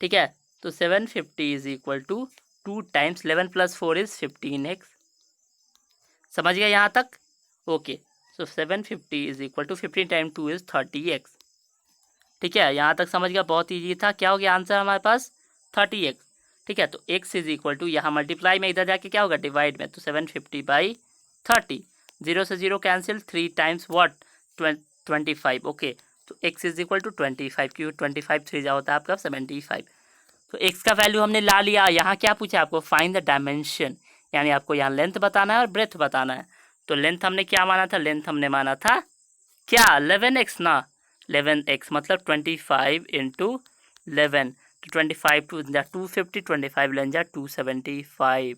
ठीक है, तो 750 is equal to 2 times 11 + 4 is 15x। समझ गया यहाँ तक, okay. So 750 is equal to 15 time 2 is 30x। ठीक है, यहाँ तक समझ गया, बहुत ईजी था। क्या हो गया आंसर हमारे पास 30x। ठीक है, तो x इज इक्वल टू यहाँ मल्टीप्लाई में इधर जाके क्या होगा डिवाइड में, तो 750/30, 0 से 0 कैंसिल, 3 टाइम्स व्हाट 25। ओके, तो x इज इक्वल टू 25, क्योंकि 25 3 जा होता है आपका 75। तो x का वैल्यू हमने ला लिया। यहाँ क्या पूछा आपको, फाइंड द डायमेंशन, यानी आपको यहाँ लेंथ बताना है और ब्रेथ बताना है। तो लेंथ हमने क्या माना था, लेंथ हमने माना था क्या 11x ना, 11x मतलब 25 × 11, तो 25 2 250, 25 लेन जा 275।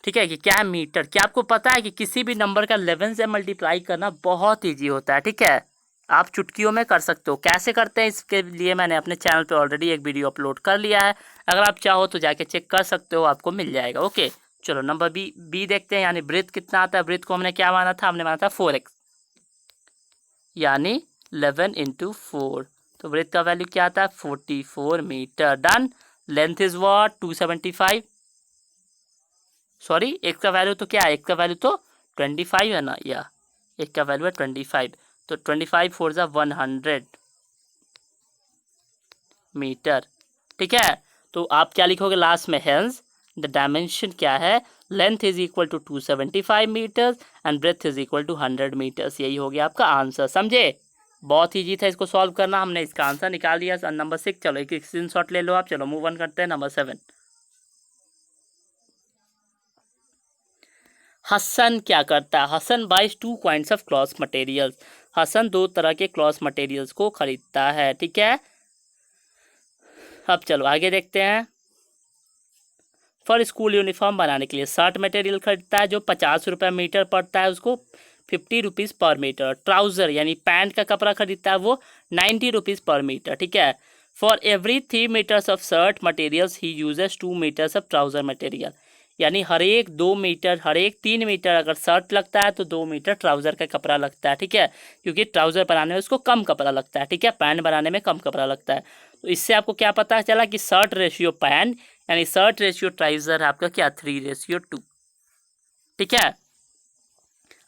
ठीक है, कि क्या मीटर, क्या आपको पता है कि किसी भी नंबर का 11 से मल्टीप्लाई करना बहुत ईजी होता है। ठीक है, आप चुटकियों में कर सकते हो। कैसे करते हैं इसके लिए मैंने अपने चैनल पे ऑलरेडी एक वीडियो अपलोड कर लिया है, अगर आप चाहो तो जाके चेक कर सकते हो, आपको मिल जाएगा। ओके, चलो नंबर बी देखते हैं, यानी ब्रेथ कितना आता है। ब्रेथ को हमने क्या माना था, हमने माना था 4x, यानी 11 × 4, तो ब्रेथ का वैल्यू क्या आता है 44 metre. Done. Length is what 275, sorry x का वैल्यू तो क्या है, x का वैल्यू तो 25 है ना, या x का वैल्यू है 25, तो 25 4 = 100 मीटर। ठीक है, तो आप क्या लिखोगे लास्ट में, हेंस द डायमेंशन क्या है, length is equal to 275 metres and breadth is equal to 100 metres. यही हो गया आपका आंसर। समझे, बहुत ईजी था इसको सॉल्व करना, हमने इसका आंसर निकाल दिया नंबर 6। चलो एक स्क्रीनशॉट ले लो आप। चलो मूव ऑन करते हैं नंबर 7। हसन क्या करता है? Hasan buys 2 kinds of cloth materials. Hasan 2 तरह के क्लॉथ मटेरियल्स को खरीदता है, ठीक है। अब चलो आगे देखते हैं। फॉर स्कूल यूनिफॉर्म बनाने के लिए शर्ट मटेरियल खरीदता है जो 50 रुपये मीटर पड़ता है उसको, 50 रुपीज़ पर मीटर। ट्राउज़र यानी पैंट का कपड़ा खरीदता है वो 90 रुपीज़ पर मीटर, ठीक है। For every 3 metres of shirt materials he uses 2 metres of trouser material. यानी हर एक 2 मीटर, हर एक 3 मीटर अगर शर्ट लगता है तो 2 मीटर ट्राउज़र का कपड़ा लगता है, ठीक है। क्योंकि ट्राउज़र बनाने में उसको कम कपड़ा लगता है, ठीक है, पैंट बनाने में कम कपड़ा लगता है। तो इससे आपको क्या पता चला कि शर्ट रेशियो पैंट यानी शर्ट रेशियो ट्राउज़र आपका क्या 3:2, ठीक है।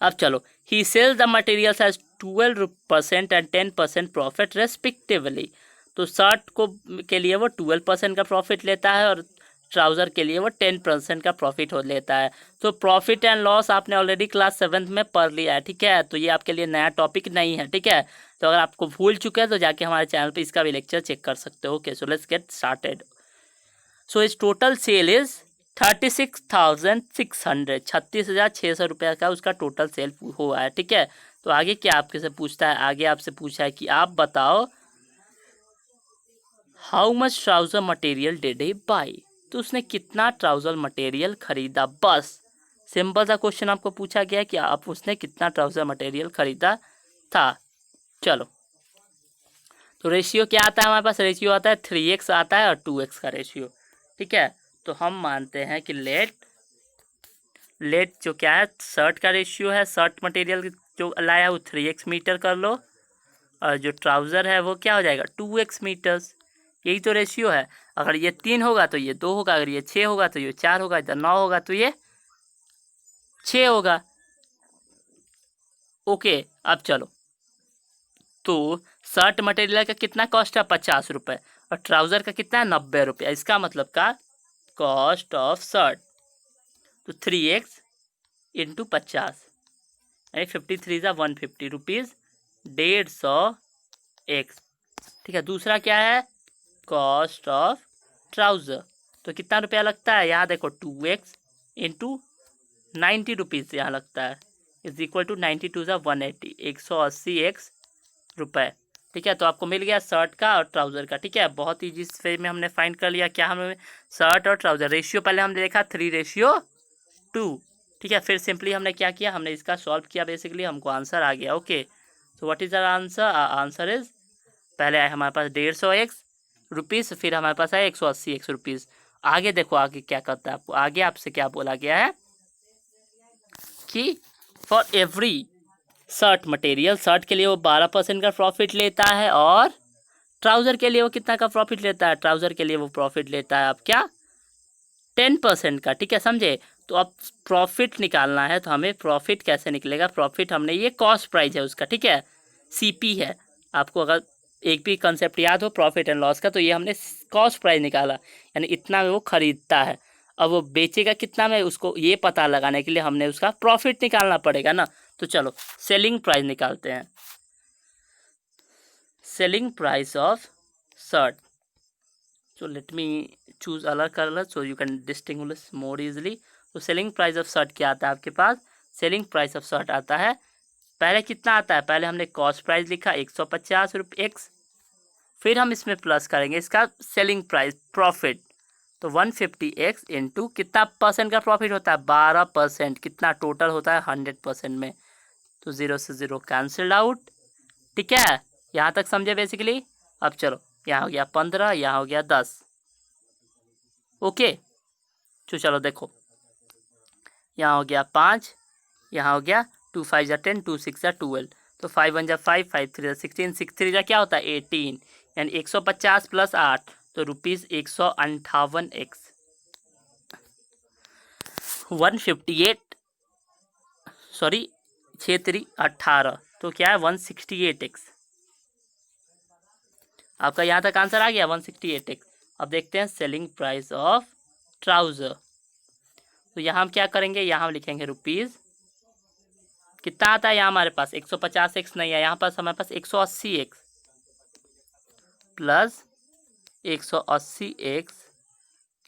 अब चलो, he sells the materials as 12% and 10% profit respectively. तो शर्ट को के लिए वो 12% का प्रॉफिट लेता है और ट्राउज़र के लिए वो 10% का प्रॉफिट हो लेता है। तो प्रॉफिट एंड लॉस आपने ऑलरेडी क्लास 7th में पढ़ लिया है, ठीक है। तो ये आपके लिए नया टॉपिक नहीं है, ठीक है। तो अगर आपको भूल चुके हैं तो जाके हमारे चैनल पे इसका भी लेक्चर चेक कर सकते हो। Okay, so let's get started. So इस टोटल सेल इज़ 36,600, 36,600 रुपये का उसका टोटल सेल हुआ है, ठीक है। तो आगे क्या आपके से पूछता है? आगे आपसे पूछा है कि आप बताओ how much trouser material did he by. तो उसने कितना ट्राउज़र मटेरियल खरीदा, बस सिंपल सा क्वेश्चन आपको पूछा गया है कि आप उसने कितना ट्राउज़र मटेरियल खरीदा था। चलो, तो रेशियो क्या आता है हमारे पास? रेशियो आता है 3x आता है और 2x का रेशियो, ठीक है। तो हम मानते हैं कि लेट जो क्या है शर्ट का रेशियो है, शर्ट मटेरियल जो लाया है वो 3x मीटर कर लो, और जो ट्राउज़र है वो क्या हो जाएगा 2x मीटर्स। यही तो रेशियो है। अगर ये 3 होगा तो ये 2 होगा, अगर ये 6 होगा तो ये 4 होगा, इधर 9 होगा तो ये 6 होगा। ओके, अब चलो, तो शर्ट मटेरियल का कितना कॉस्ट है 50 रुपये और ट्राउज़र का कितना है 90 रुपये। इसका मतलब का कॉस्ट ऑफ शर्ट तो 3x इंटू 50 यानी 53 ज़ा 150 रुपीज़, 150x, ठीक है। दूसरा क्या है कॉस्ट ऑफ ट्राउज़र, तो कितना रुपया लगता है? यहाँ देखो 2x इंटू 90 रुपीज़ यहाँ लगता है, इज इक्वल टू 92 ज़ा 180, 180x रुपये, ठीक है। तो आपको मिल गया शर्ट का और ट्राउज़र का, ठीक है। बहुत ईजी वे में हमने फाइंड कर लिया क्या हमें शर्ट और ट्राउज़र। रेशियो पहले हमने देखा 3:2, ठीक है। फिर सिंपली हमने क्या किया, हमने इसका सॉल्व किया, बेसिकली हमको आंसर आ गया। Okay, so what is our answer? Answer is पहले आए हमारे पास 150x रुपीज़, फिर हमारे पास आए 180x रुपीज़। आगे देखो आगे क्या करता है आपको, आगे आपसे क्या बोला गया है कि for every shirt material, shirt के लिए वो 12% का प्रॉफिट लेता है और ट्राउज़र के लिए वो कितना का प्रॉफिट लेता है? ट्राउज़र के लिए वो प्रॉफिट लेता है आप क्या 10% का, ठीक है, समझे। तो अब प्रॉफिट निकालना है तो हमें प्रॉफिट कैसे निकलेगा? प्रॉफिट हमने ये कॉस्ट प्राइस है उसका, ठीक है, CP है। आपको अगर एक भी कंसेप्ट याद हो प्रॉफिट एंड लॉस का तो ये हमने कॉस्ट प्राइस निकाला, यानी इतना में वो खरीदता है। अब वो बेचेगा कितना में, उसको ये पता लगाने के लिए हमने उसका प्रॉफिट निकालना पड़ेगा ना। तो चलो सेलिंग प्राइस निकालते हैं। Selling price of shirt, so let me choose अलग colour so you can distinguish more easily। तो सेलिंग प्राइस ऑफ शर्ट क्या आता है आपके पास? सेलिंग प्राइस ऑफ शर्ट आता है, पहले कितना आता है? पहले हमने कॉस्ट प्राइस लिखा 150 रुपये x, फिर हम इसमें प्लस करेंगे इसका सेलिंग प्राइस प्रॉफिट, तो 150x इंटू कितना परसेंट का प्रॉफिट होता है? 12%। कितना टोटल होता है? 100% में, तो 0 से 0 कैंसिल्ड आउट, ठीक है। यहाँ तक समझे बेसिकली। अब चलो, यहाँ हो गया 15, यहाँ हो गया 10। ओके, तो चलो देखो, यहाँ हो गया 5, यहाँ हो गया 2 5 जा 10, 2 6 जा 12, तो 5 1 जा 5, 5 3 जा 16, 6 3 जा क्या होता है 18, यानी 150 प्लस 8 तो रुपीज़ 158x, 158 सॉरी 6 3 18, तो क्या है 168x। आपका यहाँ तक आंसर आ गया 168x। अब देखते हैं सेलिंग प्राइस ऑफ ट्राउज़र। तो यहाँ हम क्या करेंगे, यहाँ हम लिखेंगे रुपीज़ कितना आता है यहाँ हमारे पास 150x नहीं है, यहाँ पास हमारे पास 180x plus 180x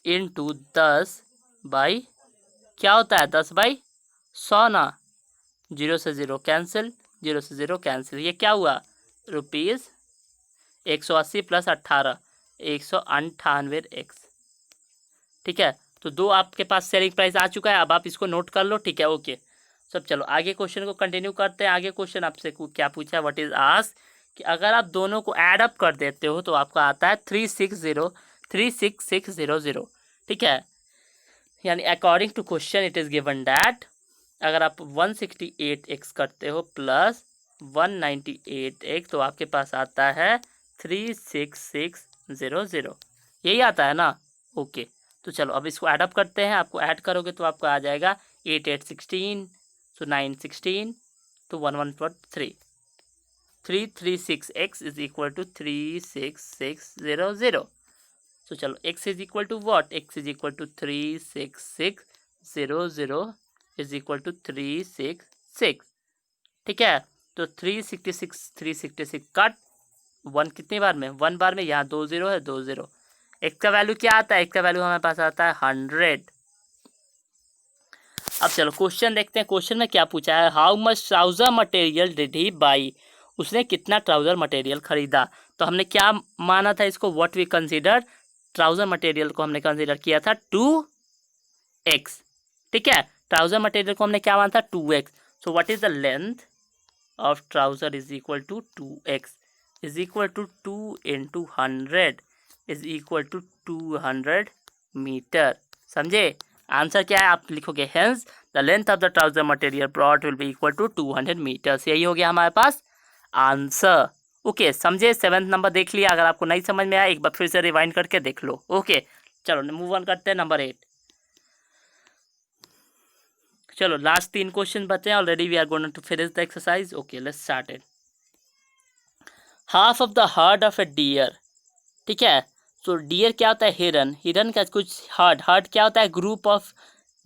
into 10 by क्या होता है 10/100 ना, 0 से 0 कैंसिल, 0 से 0 कैंसिल, ये क्या हुआ रुपीज़ 180 प्लस 18 198x। ठीक है, तो दो आपके पास सेलिंग प्राइस आ चुका है, अब आप इसको नोट कर लो। ठीक है, ओके सब चलो आगे क्वेश्चन को कंटिन्यू करते हैं। आगे क्वेश्चन आपसे क्या पूछा है, व्हाट इज आस्क्ड कि अगर आप दोनों को ऐड अप कर देते हो तो आपका आता है 36600। ठीक है, यानी according to question it is given that अगर आप 168x करते हो प्लस 198x तो आपके पास आता है 36600, यही आता है ना। ओके तो चलो अब इसको ऐड अप करते हैं, आपको ऐड करोगे तो आपको आ जाएगा 8 8 16 तो 9 16 तो 1 1 3 336x इज इक्वल टू 36600। तो चलो x is equal to what, x is equal to 36600 is equal to 366। ठीक है, तो 366 कट 1 कितनी बार में 1 बार में, यहाँ 2 0 है 2 0। x का वैल्यू क्या आता है, x का वैल्यू हमारे पास आता है 100। अब चलो क्वेश्चन देखते हैं, क्वेश्चन में क्या पूछा है, how much trouser material did he by, उसने कितना ट्राउजर मटेरियल खरीदा। तो हमने क्या माना था इसको, what we consider, trouser material को हमने कंसीडर किया था 2x। ठीक है, ट्राउजर मटेरियल को हमने क्या माना था 2x। So what is the length of trouser is equal to 2x is equal to 2 into 100 is equal to 200 metre. समझे, आंसर क्या है आप लिखोगे hence the length of the trouser material broad will be equal to 200 metres. यही हो गया हमारे पास answer. Okay समझे, 7th नंबर देख लिया, अगर आपको नहीं समझ में आया एक बार फिर से रिवाइंड करके देख लो। ओके चलो मूव ऑन करते हैं नंबर 8। चलो लास्ट 3 क्वेश्चन बचे हैं, already we are going to finish the exercise. Okay let's start it. Half of the herd of a deer. ठीक है, तो डियर क्या होता है, हिरन, हिरन का कुछ हर्ड, हर्ड क्या होता है ग्रुप ऑफ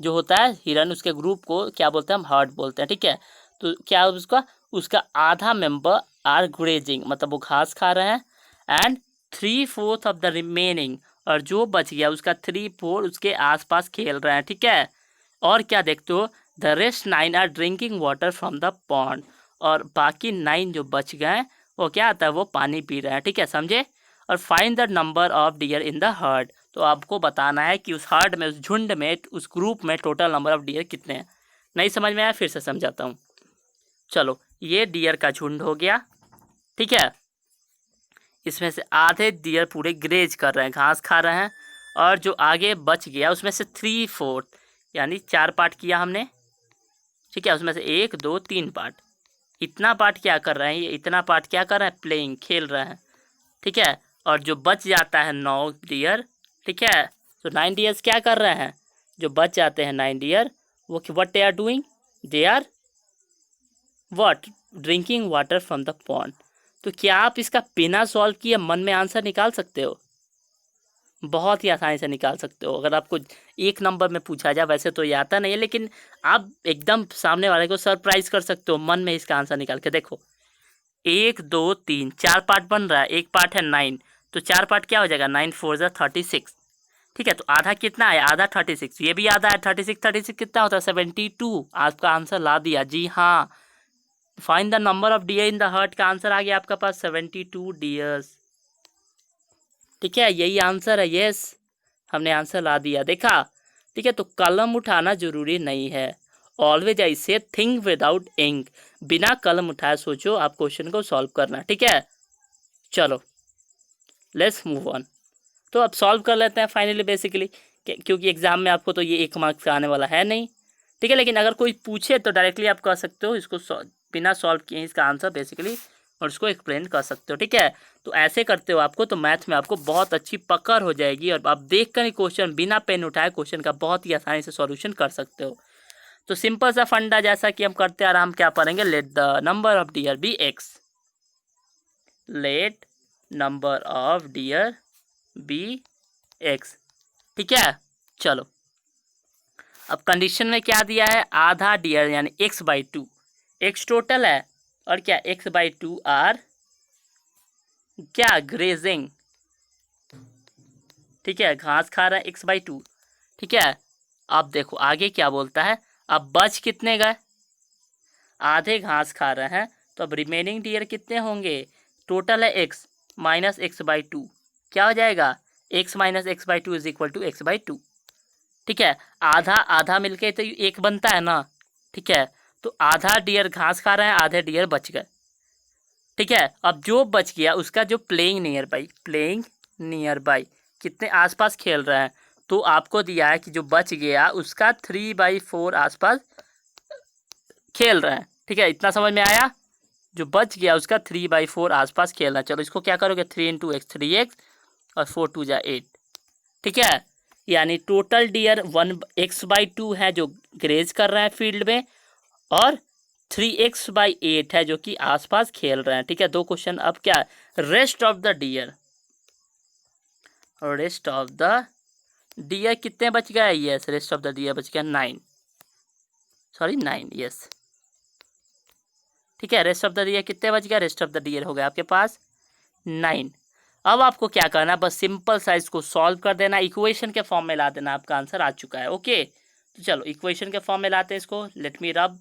जो होता है हिरन, उसके ग्रुप को क्या बोलते हैं हम हर्ड बोलते हैं। ठीक है, तो क्या उसका उसका आधा मेंबर आर ग्रेजिंग मतलब वो घास खा रहे हैं, एंड 3/4 ऑफ द रिमेनिंग और जो बच गया उसका 3/4 उसके आसपास खेल रहे हैं। ठीक है, और क्या देखते हो the rest 9 are drinking water from the pond, और बाकी 9 जो बच गए वो क्या आता है वो पानी पी रहे हैं। ठीक है समझे, और find the number of deer in the heard, तो आपको बताना है कि उस हर्ड में उस झुंड में उस ग्रुप में टोटल नंबर ऑफ डियर कितने हैं। नहीं समझ में आया फिर से समझाता हूँ। चलो ये डियर का झुंड हो गया। ठीक है, इसमें से आधे डियर पूरे ग्रेज कर रहे हैं, घास खा रहे हैं, और जो आगे बच गया उसमें से 3/4 यानी 4 पार्ट किया हमने। ठीक है, उसमें से 1 2 3 पार्ट, इतना पार्ट क्या कर रहे हैं, ये इतना पार्ट क्या कर रहे हैं प्लेइंग खेल रहे हैं। ठीक है, और जो बच जाता है 9 डियर। ठीक है, तो 9 डियर्स क्या कर रहे हैं, जो बच जाते हैं 9 डियर वो what they are doing, they are what drinking water from the pond. तो क्या आप इसका बिना सॉल्व किए मन में आंसर निकाल सकते हो, बहुत ही आसानी से निकाल सकते हो। अगर आपको 1 नंबर में पूछा जाए, वैसे तो ये आता नहीं है, लेकिन आप एकदम सामने वाले को सरप्राइज कर सकते हो मन में इसका आंसर निकाल के। देखो 1 2 3 4 पार्ट बन रहा है, एक पार्ट है 9, तो 4 पार्ट क्या हो जाएगा 9 4 36। ठीक है, तो आधा कितना है, आधा 36, ये भी आधा है 36, 36 कितना होता है 72। आपका आंसर ला दिया जी हाँ, find the number of deer in the herd का आंसर आ गया आपका पास 72 डियर्स। ठीक है, यही आंसर है, यस हमने आंसर ला दिया, देखा। ठीक है, तो कलम उठाना जरूरी नहीं है, ऑलवेज आई से थिंक विदाउट इंक, बिना कलम उठाए सोचो आप क्वेश्चन को सॉल्व करना। ठीक है, चलो लेट्स मूव ऑन। तो अब सॉल्व कर लेते हैं फाइनली बेसिकली, क्योंकि एग्जाम में आपको तो ये 1 मार्क्स का आने वाला है नहीं। ठीक है, लेकिन अगर कोई पूछे तो डायरेक्टली आप कह सकते हो इसको बिना सॉल्व किए इसका आंसर बेसिकली, और उसको एक्सप्लेन कर सकते हो। ठीक है, तो ऐसे करते हो आपको तो मैथ में आपको बहुत अच्छी पकड़ हो जाएगी, और आप देख कर ही क्वेश्चन बिना पेन उठाए क्वेश्चन का बहुत ही आसानी से सॉल्यूशन कर सकते हो। तो सिंपल सा फंडा जैसा कि हम करते आ रहे, हम क्या पढ़ेंगे, let the number of deer be x, let number of deer be x। ठीक है, चलो अब कंडीशन में क्या दिया है, आधा डियर यानी x/2, एक्स टोटल है और क्या एक्स बाई टू आर क्या ग्रेजिंग, ठीक है, घास खा रहा है एक्स बाई टू, ठीक है। अब देखो आगे क्या बोलता है, अब बच कितने गए, आधे घास खा रहे हैं, तो अब रिमेनिंग डियर कितने होंगे, टोटल है x minus x by two, क्या हो जाएगा x minus x by two is equal to x by two, ठीक है। आधा आधा मिलके तो एक बनता है ना, ठीक है। तो आधा डियर घास खा रहे हैं, आधे डियर बच गए, ठीक है। अब जो बच गया उसका जो प्लेइंग नियर बाई कितने आसपास खेल रहे हैं, तो आपको दिया है कि जो बच गया उसका 3/4 आसपास खेल रहे हैं, ठीक है। इतना समझ में आया, जो बच गया उसका 3/4 आसपास खेलना। चलो इसको क्या करोगे, 3 इंटू एक्स 3x और 4 2 जा 8, ठीक है। यानी टोटल डियर 1x/2 है जो ग्रेज कर रहे हैं फील्ड में, और 3x/8 है जो कि आसपास खेल रहे हैं, ठीक है। दो क्वेश्चन। अब क्या, रेस्ट ऑफ द डियर कितने बच गए, yes rest of the deer बच गया 9, यस, ठीक है। रेस्ट ऑफ द डियर कितने बच गया, रेस्ट ऑफ द डियर हो गया आपके पास 9। अब आपको क्या करना है, बस सिंपल सा इसको सॉल्व कर देना, इक्वेशन के फॉर्म में ला देना, आपका आंसर आ चुका है। ओके, तो चलो इक्वेशन के फॉर्म में लाते हैं इसको, लेट मी रब,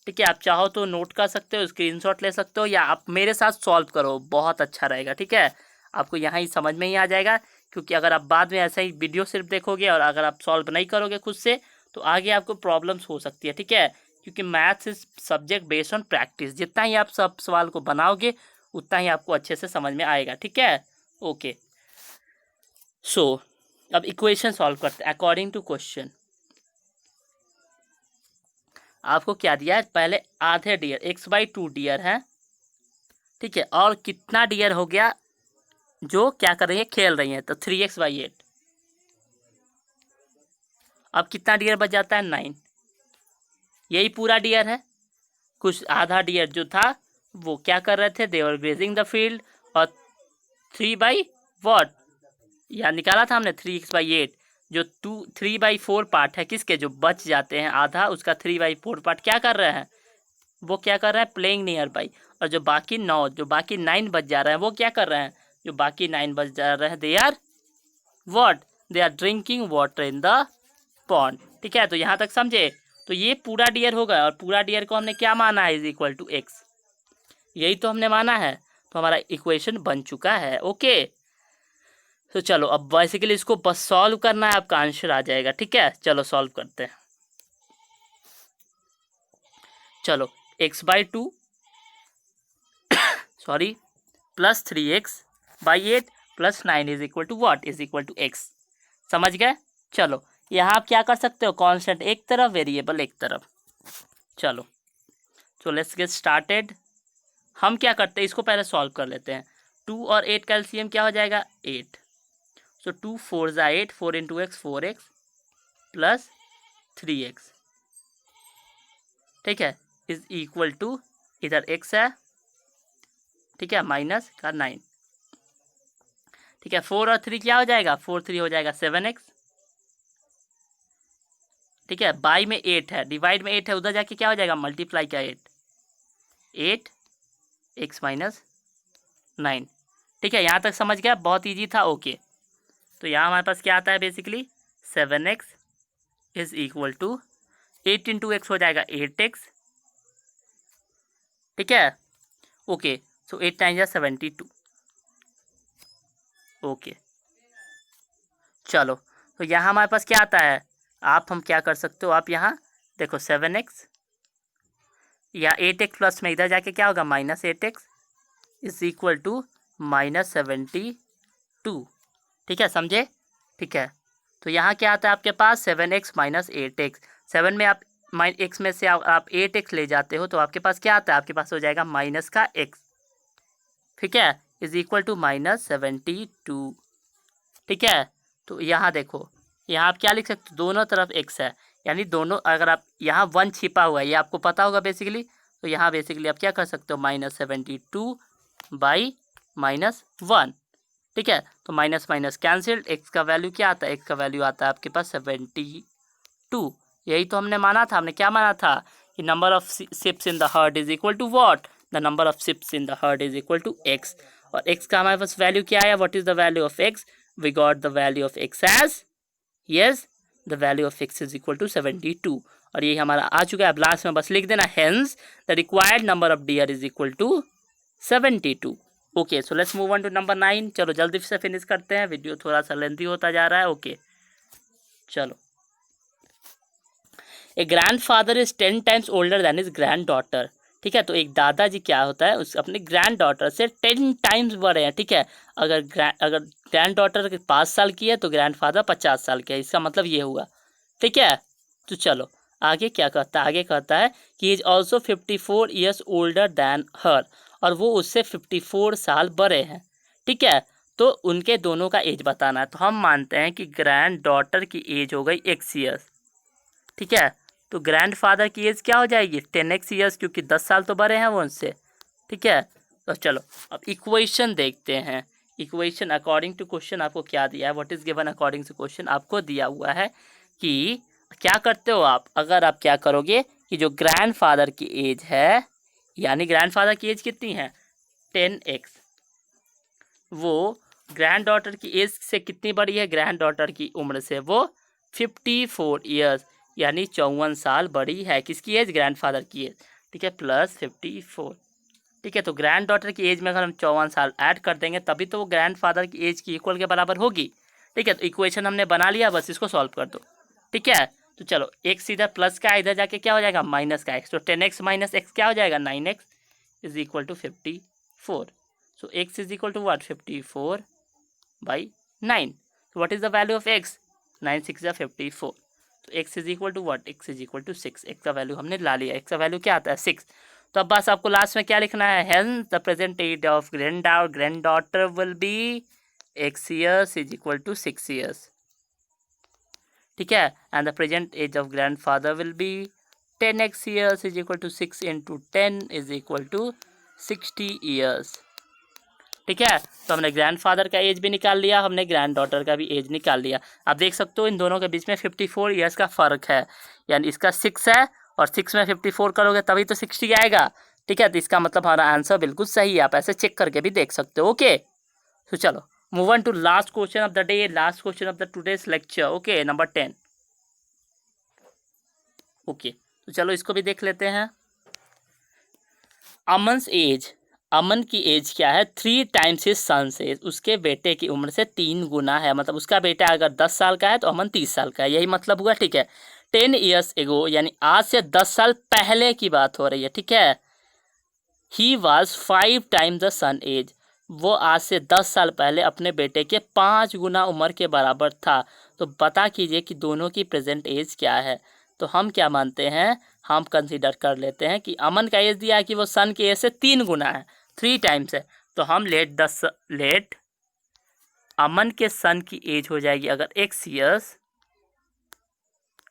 ठीक है। आप चाहो तो नोट कर सकते हो, स्क्रीनशॉट ले सकते हो, या आप मेरे साथ सॉल्व करो, बहुत अच्छा रहेगा, ठीक है। आपको यहाँ ही समझ में ही आ जाएगा, क्योंकि अगर आप बाद में ऐसा ही वीडियो सिर्फ देखोगे और अगर आप सॉल्व नहीं करोगे खुद से, तो आगे आपको प्रॉब्लम्स हो सकती है, ठीक है। क्योंकि maths is subject based on practice, जितना ही आप सब सवाल को बनाओगे उतना ही आपको अच्छे से समझ में आएगा, ठीक है। ओके, सो अब इक्वेशन सॉल्व करते हैं अकॉर्डिंग टू क्वेश्चन। आपको क्या दिया है, पहले आधे डियर x/2 डियर है, ठीक है, और कितना डियर हो गया जो क्या कर रही है, खेल रही है, तो 3x/8। अब कितना डियर बच जाता है 9, यही पूरा डियर है। कुछ आधा डियर जो था वो क्या कर रहे थे, देवर ग्रेजिंग द फील्ड, और 3/4 या निकाला था हमने 3x/8, जो 3/4 पार्ट है किसके, जो बच जाते हैं आधा, उसका 3/4 पार्ट क्या कर रहे हैं, वो क्या कर रहे हैं, प्लेइंग नियर बाई। और जो बाकी 9 बच जा रहे हैं वो क्या कर रहे हैं, जो बाकी 9 बच जा रहे हैं, they are drinking water in the pond, ठीक है। तो यहाँ तक समझे, तो ये पूरा डियर होगा, और पूरा डियर को हमने क्या माना है, इज इक्वल टू एक्स, यही तो हमने माना है, तो हमारा इक्वेशन बन चुका है। ओके, तो चलो अब बेसिकली इसको बस सॉल्व करना है, आपका आंसर आ जाएगा, ठीक है। चलो सॉल्व करते हैं, चलो x/2 sorry plus 3x/8 plus 9 is equal to what, is equal to x, समझ गए। चलो यहाँ आप क्या कर सकते हो, कांस्टेंट एक तरफ, वेरिएबल एक तरफ। चलो तो लेट्स गेट स्टार्टेड। हम क्या करते हैं, इसको पहले सॉल्व कर लेते हैं। 2 और 8 का एलसीएम क्या हो जाएगा, 8, सो 2 4 जा 8, 4 into x 4x plus 3x, ठीक है, इज इक्वल टू, इधर x है, ठीक है, माइनस का 9, ठीक है। 4 और 3 क्या हो जाएगा, 4 3 हो जाएगा 7x, ठीक है। बाई में 8 है, डिवाइड में 8 है, उधर जाके क्या हो जाएगा, मल्टीप्लाई का 8x माइनस 9, ठीक है। यहाँ तक समझ गया, बहुत इजी था। ओके, तो यहाँ हमारे पास क्या आता है, basically 7x is equal to 8 into x हो जाएगा 8x, ठीक है। ओके, सो 8 टाइम्स या 72। ओके, चलो तो यहाँ हमारे पास क्या आता है, हम क्या कर सकते हो, आप यहाँ देखो 7x या 8x प्लस में इधर जाके क्या होगा, minus 8x is equal to minus 72, ठीक है, समझे, ठीक है। तो यहाँ क्या आता है आपके पास, 7x माइनस 8x, 7 में आप x में से आप 8x ले जाते हो, तो आपके पास क्या आता है, आपके पास हो जाएगा माइनस का x, ठीक है, इज इक्वल टू माइनस 72, ठीक है। तो यहाँ देखो, यहाँ आप क्या लिख सकते हो, दोनों तरफ x है, यानी दोनों, अगर आप यहाँ 1 छिपा हुआ है, ये आपको पता होगा बेसिकली, तो यहाँ बेसिकली आप क्या कर सकते हो, -72/-1, ठीक है। तो माइनस माइनस कैंसिल्ड, x का वैल्यू क्या आता है, x का वैल्यू आता है आपके पास 72, यही तो हमने माना था, हमने क्या माना था कि number of ships in the herd is equal to what, the number of ships in the herd is equal to x. और एक्स का हमारे पास वैल्यू क्या आया, what is the value of x, we got the value of x as, yes, the value of x is equal to 72। और ये हमारा आ चुका है। अब लास्ट में बस लिख देना hence the required number of deer is equal to 72। Okay, so let's move on to number 9। चलो जल्दी से फिनिश करते हैं, वीडियो थोड़ा सा लेंथी होता जा रहा है। ओके चलो, a grandfather is 10 times older than is granddaughter. ठीक है, तो एक दादाजी क्या होता है, उस अपने ग्रैंड डॉटर से 10 टाइम्स बड़े हैं। ठीक है, अगर ग्रैंड डॉटर 5 साल की है तो ग्रैंड फादर 50 साल के है, इसका मतलब ये हुआ। ठीक है, तो चलो आगे क्या कहता है, आगे कहता है कि is also 54 years older than her, और वो उससे 54 साल बड़े हैं। ठीक है, तो उनके दोनों का एज बताना है। तो हम मानते हैं कि ग्रैंड डॉटर की एज हो गई x ईयर्स। ठीक है, तो ग्रैंड फादर की एज क्या हो जाएगी 10x ईयर्स, क्योंकि 10 साल तो बड़े हैं वो उनसे। ठीक है, तो चलो अब इक्वेशन देखते हैं। इक्वेशन अकॉर्डिंग टू क्वेश्चन आपको क्या दिया है, what is given according to question, आपको दिया हुआ है कि क्या करते हो आप, अगर आप क्या करोगे कि जो ग्रैंड फादर की एज है, यानी ग्रैंड फादर की एज कितनी है 10x, वो ग्रैंड डॉटर की एज से कितनी बड़ी है, ग्रैंड डॉटर की उम्र से वो 54 ईयर्स यानी 54 साल बड़ी है। किसकी एज, ग्रैंडफादर की एज। ठीक है, प्लस 54। ठीक है, तो ग्रैंड डॉटर की एज में अगर हम 54 साल ऐड कर देंगे तभी तो वो ग्रैंडफादर की एज की इक्वल के बराबर होगी। ठीक है, तो इक्वेशन हमने बना लिया, बस इसको सॉल्व कर दो। ठीक है, तो चलो एक्स इधर प्लस का, इधर जाके क्या हो जाएगा माइनस का एक्स, तो 10x माइनस एक्स क्या हो जाएगा 9x is equal to 54। So x is equal to what 54 by 9। so what is the value of x, 9 6 या 54। तो x is equal to what, x is equal to 6। x का value हमने ला लिया, x का वैल्यू क्या आता है 6। तो अब बस आपको लास्ट में क्या लिखना है, hence the present age of granddaughter will be x years is equal to 6 years. ठीक है, and the present age of grandfather will be 10x years is equal to 6 into 10 is equal to 60 years. ठीक है, तो हमने grandfather का as भी निकाल लिया, हमने ग्रैंड डॉटर का भी एज निकाल लिया। आप देख सकते हो इन दोनों के बीच में 54 ईयर्स का फ़र्क है, यानी इसका 6 है और 6 में 54 करोगे तभी तो 60 आएगा। ठीक है, तो इसका मतलब हमारा आंसर बिल्कुल सही है, आप ऐसे चेक करके भी देख सकते हो। ओके, तो चलो move on to last question of the day, last question of the today's lecture. Okay, number 10। Okay, तो चलो इसको भी देख लेते हैं। अमन्स एज, अमन की एज क्या है 3 टाइम्स हिज सन्स एज, उसके बेटे की उम्र से 3 गुना है। मतलब उसका बेटा अगर 10 साल का है तो अमन 30 साल का है, यही मतलब हुआ। ठीक है, 10 ईयर्स एगो यानी आज से 10 साल पहले की बात हो रही है। ठीक है, he was 5 times the son age, वो आज से 10 साल पहले अपने बेटे के 5 गुना उम्र के बराबर था। तो बता कीजिए कि दोनों की प्रेजेंट एज क्या है। तो हम क्या मानते हैं, हम कंसीडर कर लेते हैं कि अमन का एज दिया है कि वो सन के एज से 3 गुना है, 3 टाइम्स है। तो हम लेट अमन के सन की एज हो जाएगी अगर x ईयर्स।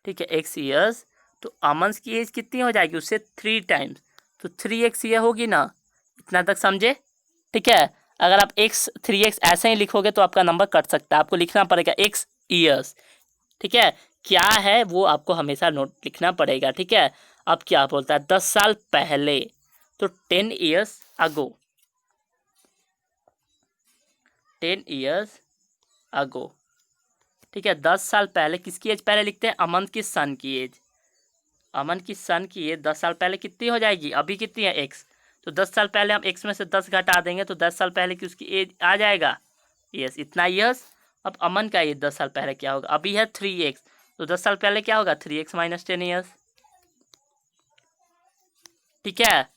ठीक है, x ईयर्स, तो अमन की एज कितनी हो जाएगी उससे 3 टाइम्स, तो 3x ईयर होगी ना। इतना तक समझे। ठीक है, अगर आप 3x ऐसे ही लिखोगे तो आपका नंबर कट सकता है, आपको लिखना पड़ेगा x ईयर्स। ठीक है, क्या है वो आपको हमेशा नोट लिखना पड़ेगा। ठीक है, अब क्या बोलता है 10 साल पहले, तो 10 ईयर्स अगो, 10 ईयर्स अगो। ठीक है, 10 साल पहले किसकी एज पहले लिखते हैं, अमन की सन की एज। अमन की सन की एज 10 साल पहले कितनी हो जाएगी, अभी कितनी है x, तो 10 साल पहले हम x में से 10 घटा देंगे तो 10 साल पहले की उसकी एज आ जाएगा यस इतना ईयर्स। अब अमन का एज 10 साल पहले क्या होगा, अभी है 3x, तो 10 साल पहले क्या होगा 3x माइनस 10 ईयर्स। ठीक है,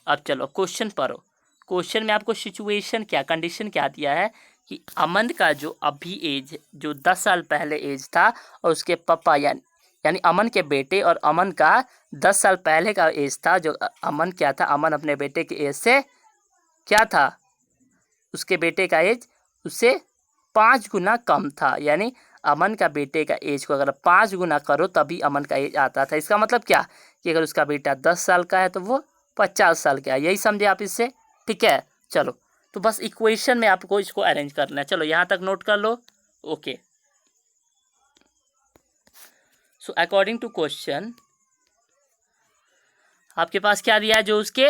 अब चलो क्वेश्चन पढ़ो। क्वेश्चन में आपको सिचुएशन क्या, कंडीशन क्या दिया है कि अमन का जो अभी एज जो 10 साल पहले एज था और उसके पापा यानी अमन के बेटे और अमन का 10 साल पहले का एज था, जो अमन क्या था, अमन अपने बेटे के एज से क्या था, उसके बेटे का एज उससे 5 गुना कम था। यानी अमन का बेटे का एज को अगर 5 गुना करो तभी अमन का एज आता था। इसका मतलब क्या कि अगर उसका बेटा 10 साल का है तो वो 50 साल का है, यही समझे आप इससे। ठीक है, चलो तो बस इक्वेशन में आपको इसको अरेंज करना है, चलो यहाँ तक नोट कर लो। Okay, so according to question आपके पास क्या दिया है, जो उसके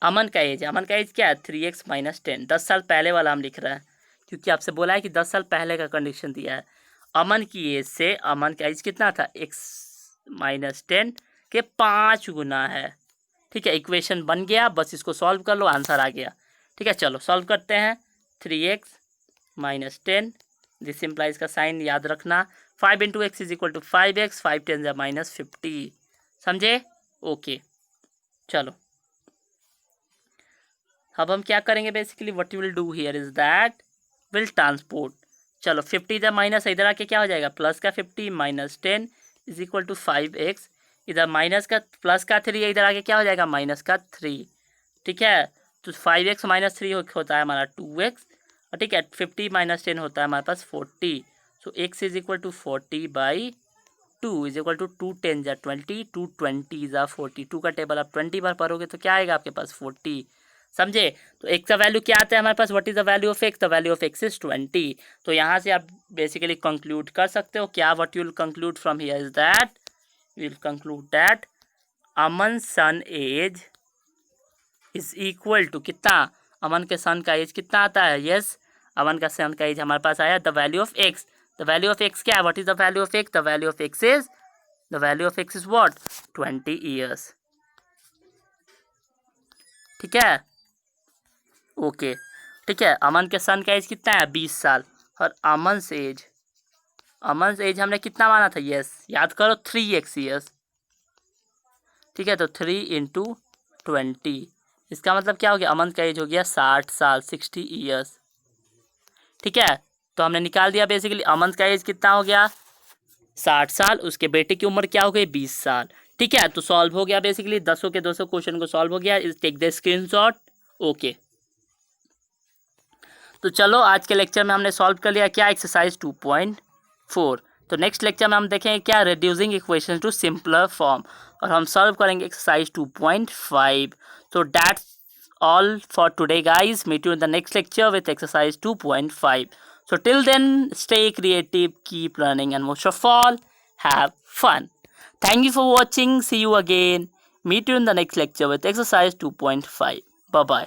अमन का एज है, अमन का एज क्या है 3x माइनस 10, 10 साल पहले वाला हम लिख रहे हैं क्योंकि आपसे बोला है कि 10 साल पहले का कंडीशन दिया है। अमन की एज से अमन का एज कितना था, x माइनस 10 के 5 गुना है। ठीक है, इक्वेशन बन गया, बस इसको सॉल्व कर लो, आंसर आ गया। ठीक है, चलो सॉल्व करते हैं। 3x माइनस 10, दिस इम्प्लाइज का साइन याद रखना, 5 into x is equal to 5x, 5 10 minus 50, समझे? ओके, चलो अब हम क्या करेंगे, basically what you will do here is that will transport. चलो 50 इधर माइनस, इधर आके क्या हो जाएगा, प्लस का 50 minus 10 is equal to 5x, इधर माइनस का प्लस का 3 है, इधर आके क्या हो जाएगा माइनस का 3। ठीक है, तो 5x माइनस 3 होता है हमारा 2x, और ठीक है 50 माइनस 10 होता है हमारे पास 40। So x is equal to 40/2 is equal to 2 10 जा 20, 2 20 जा 40, 2 का टेबल आप 20 बार पढ़ोगे तो क्या आएगा आपके पास 40, समझे? तो x का वैल्यू क्या आता है हमारे पास, what is the value of x, the value of x is 20। तो यहाँ से आप बेसिकली कंक्लूड कर सकते हो क्या, what you will conclude from here is that you will conclude that Aman son age is equal to कितना, अमन के सन का एज कितना आता है, यस अमन का सन का एज हमारे पास आया the value of x, the value of x क्या है, what is the value of x, the value of x is the value of x is what 20 years. ठीक है, ओके ठीक है, अमन के सन का एज कितना है 20 साल, और अमन एज हमने कितना माना था, यस याद करो 3x ईयर्स। ठीक है, तो 3 इंटू 20, इसका मतलब क्या हो गया, अमन का एज हो गया 60 साल 60 ईयर्स। ठीक है, तो हमने निकाल दिया बेसिकली अमन का एज कितना हो गया 60 साल, उसके बेटे की उम्र क्या हो गई 20 साल। ठीक है, तो सॉल्व हो गया बेसिकली 200 के 200 क्वेश्चन को सॉल्व हो गया, टेक द स्क्रीनशॉट। ओके, तो चलो आज के लेक्चर में हमने सॉल्व कर लिया क्या, एक्सरसाइज 2.4। तो नेक्स्ट लेक्चर में हम देखेंगे क्या, reducing equation two simpler form, और हम सॉल्व करेंगे एक्सरसाइज 2.5। तो that's all for today guys, meet you in the next lecture with exercise 2.5. so till then stay creative, keep learning, and most of all have fun. Thank you for watching, see you again, meet you in the next lecture with exercise 2.5. bye bye.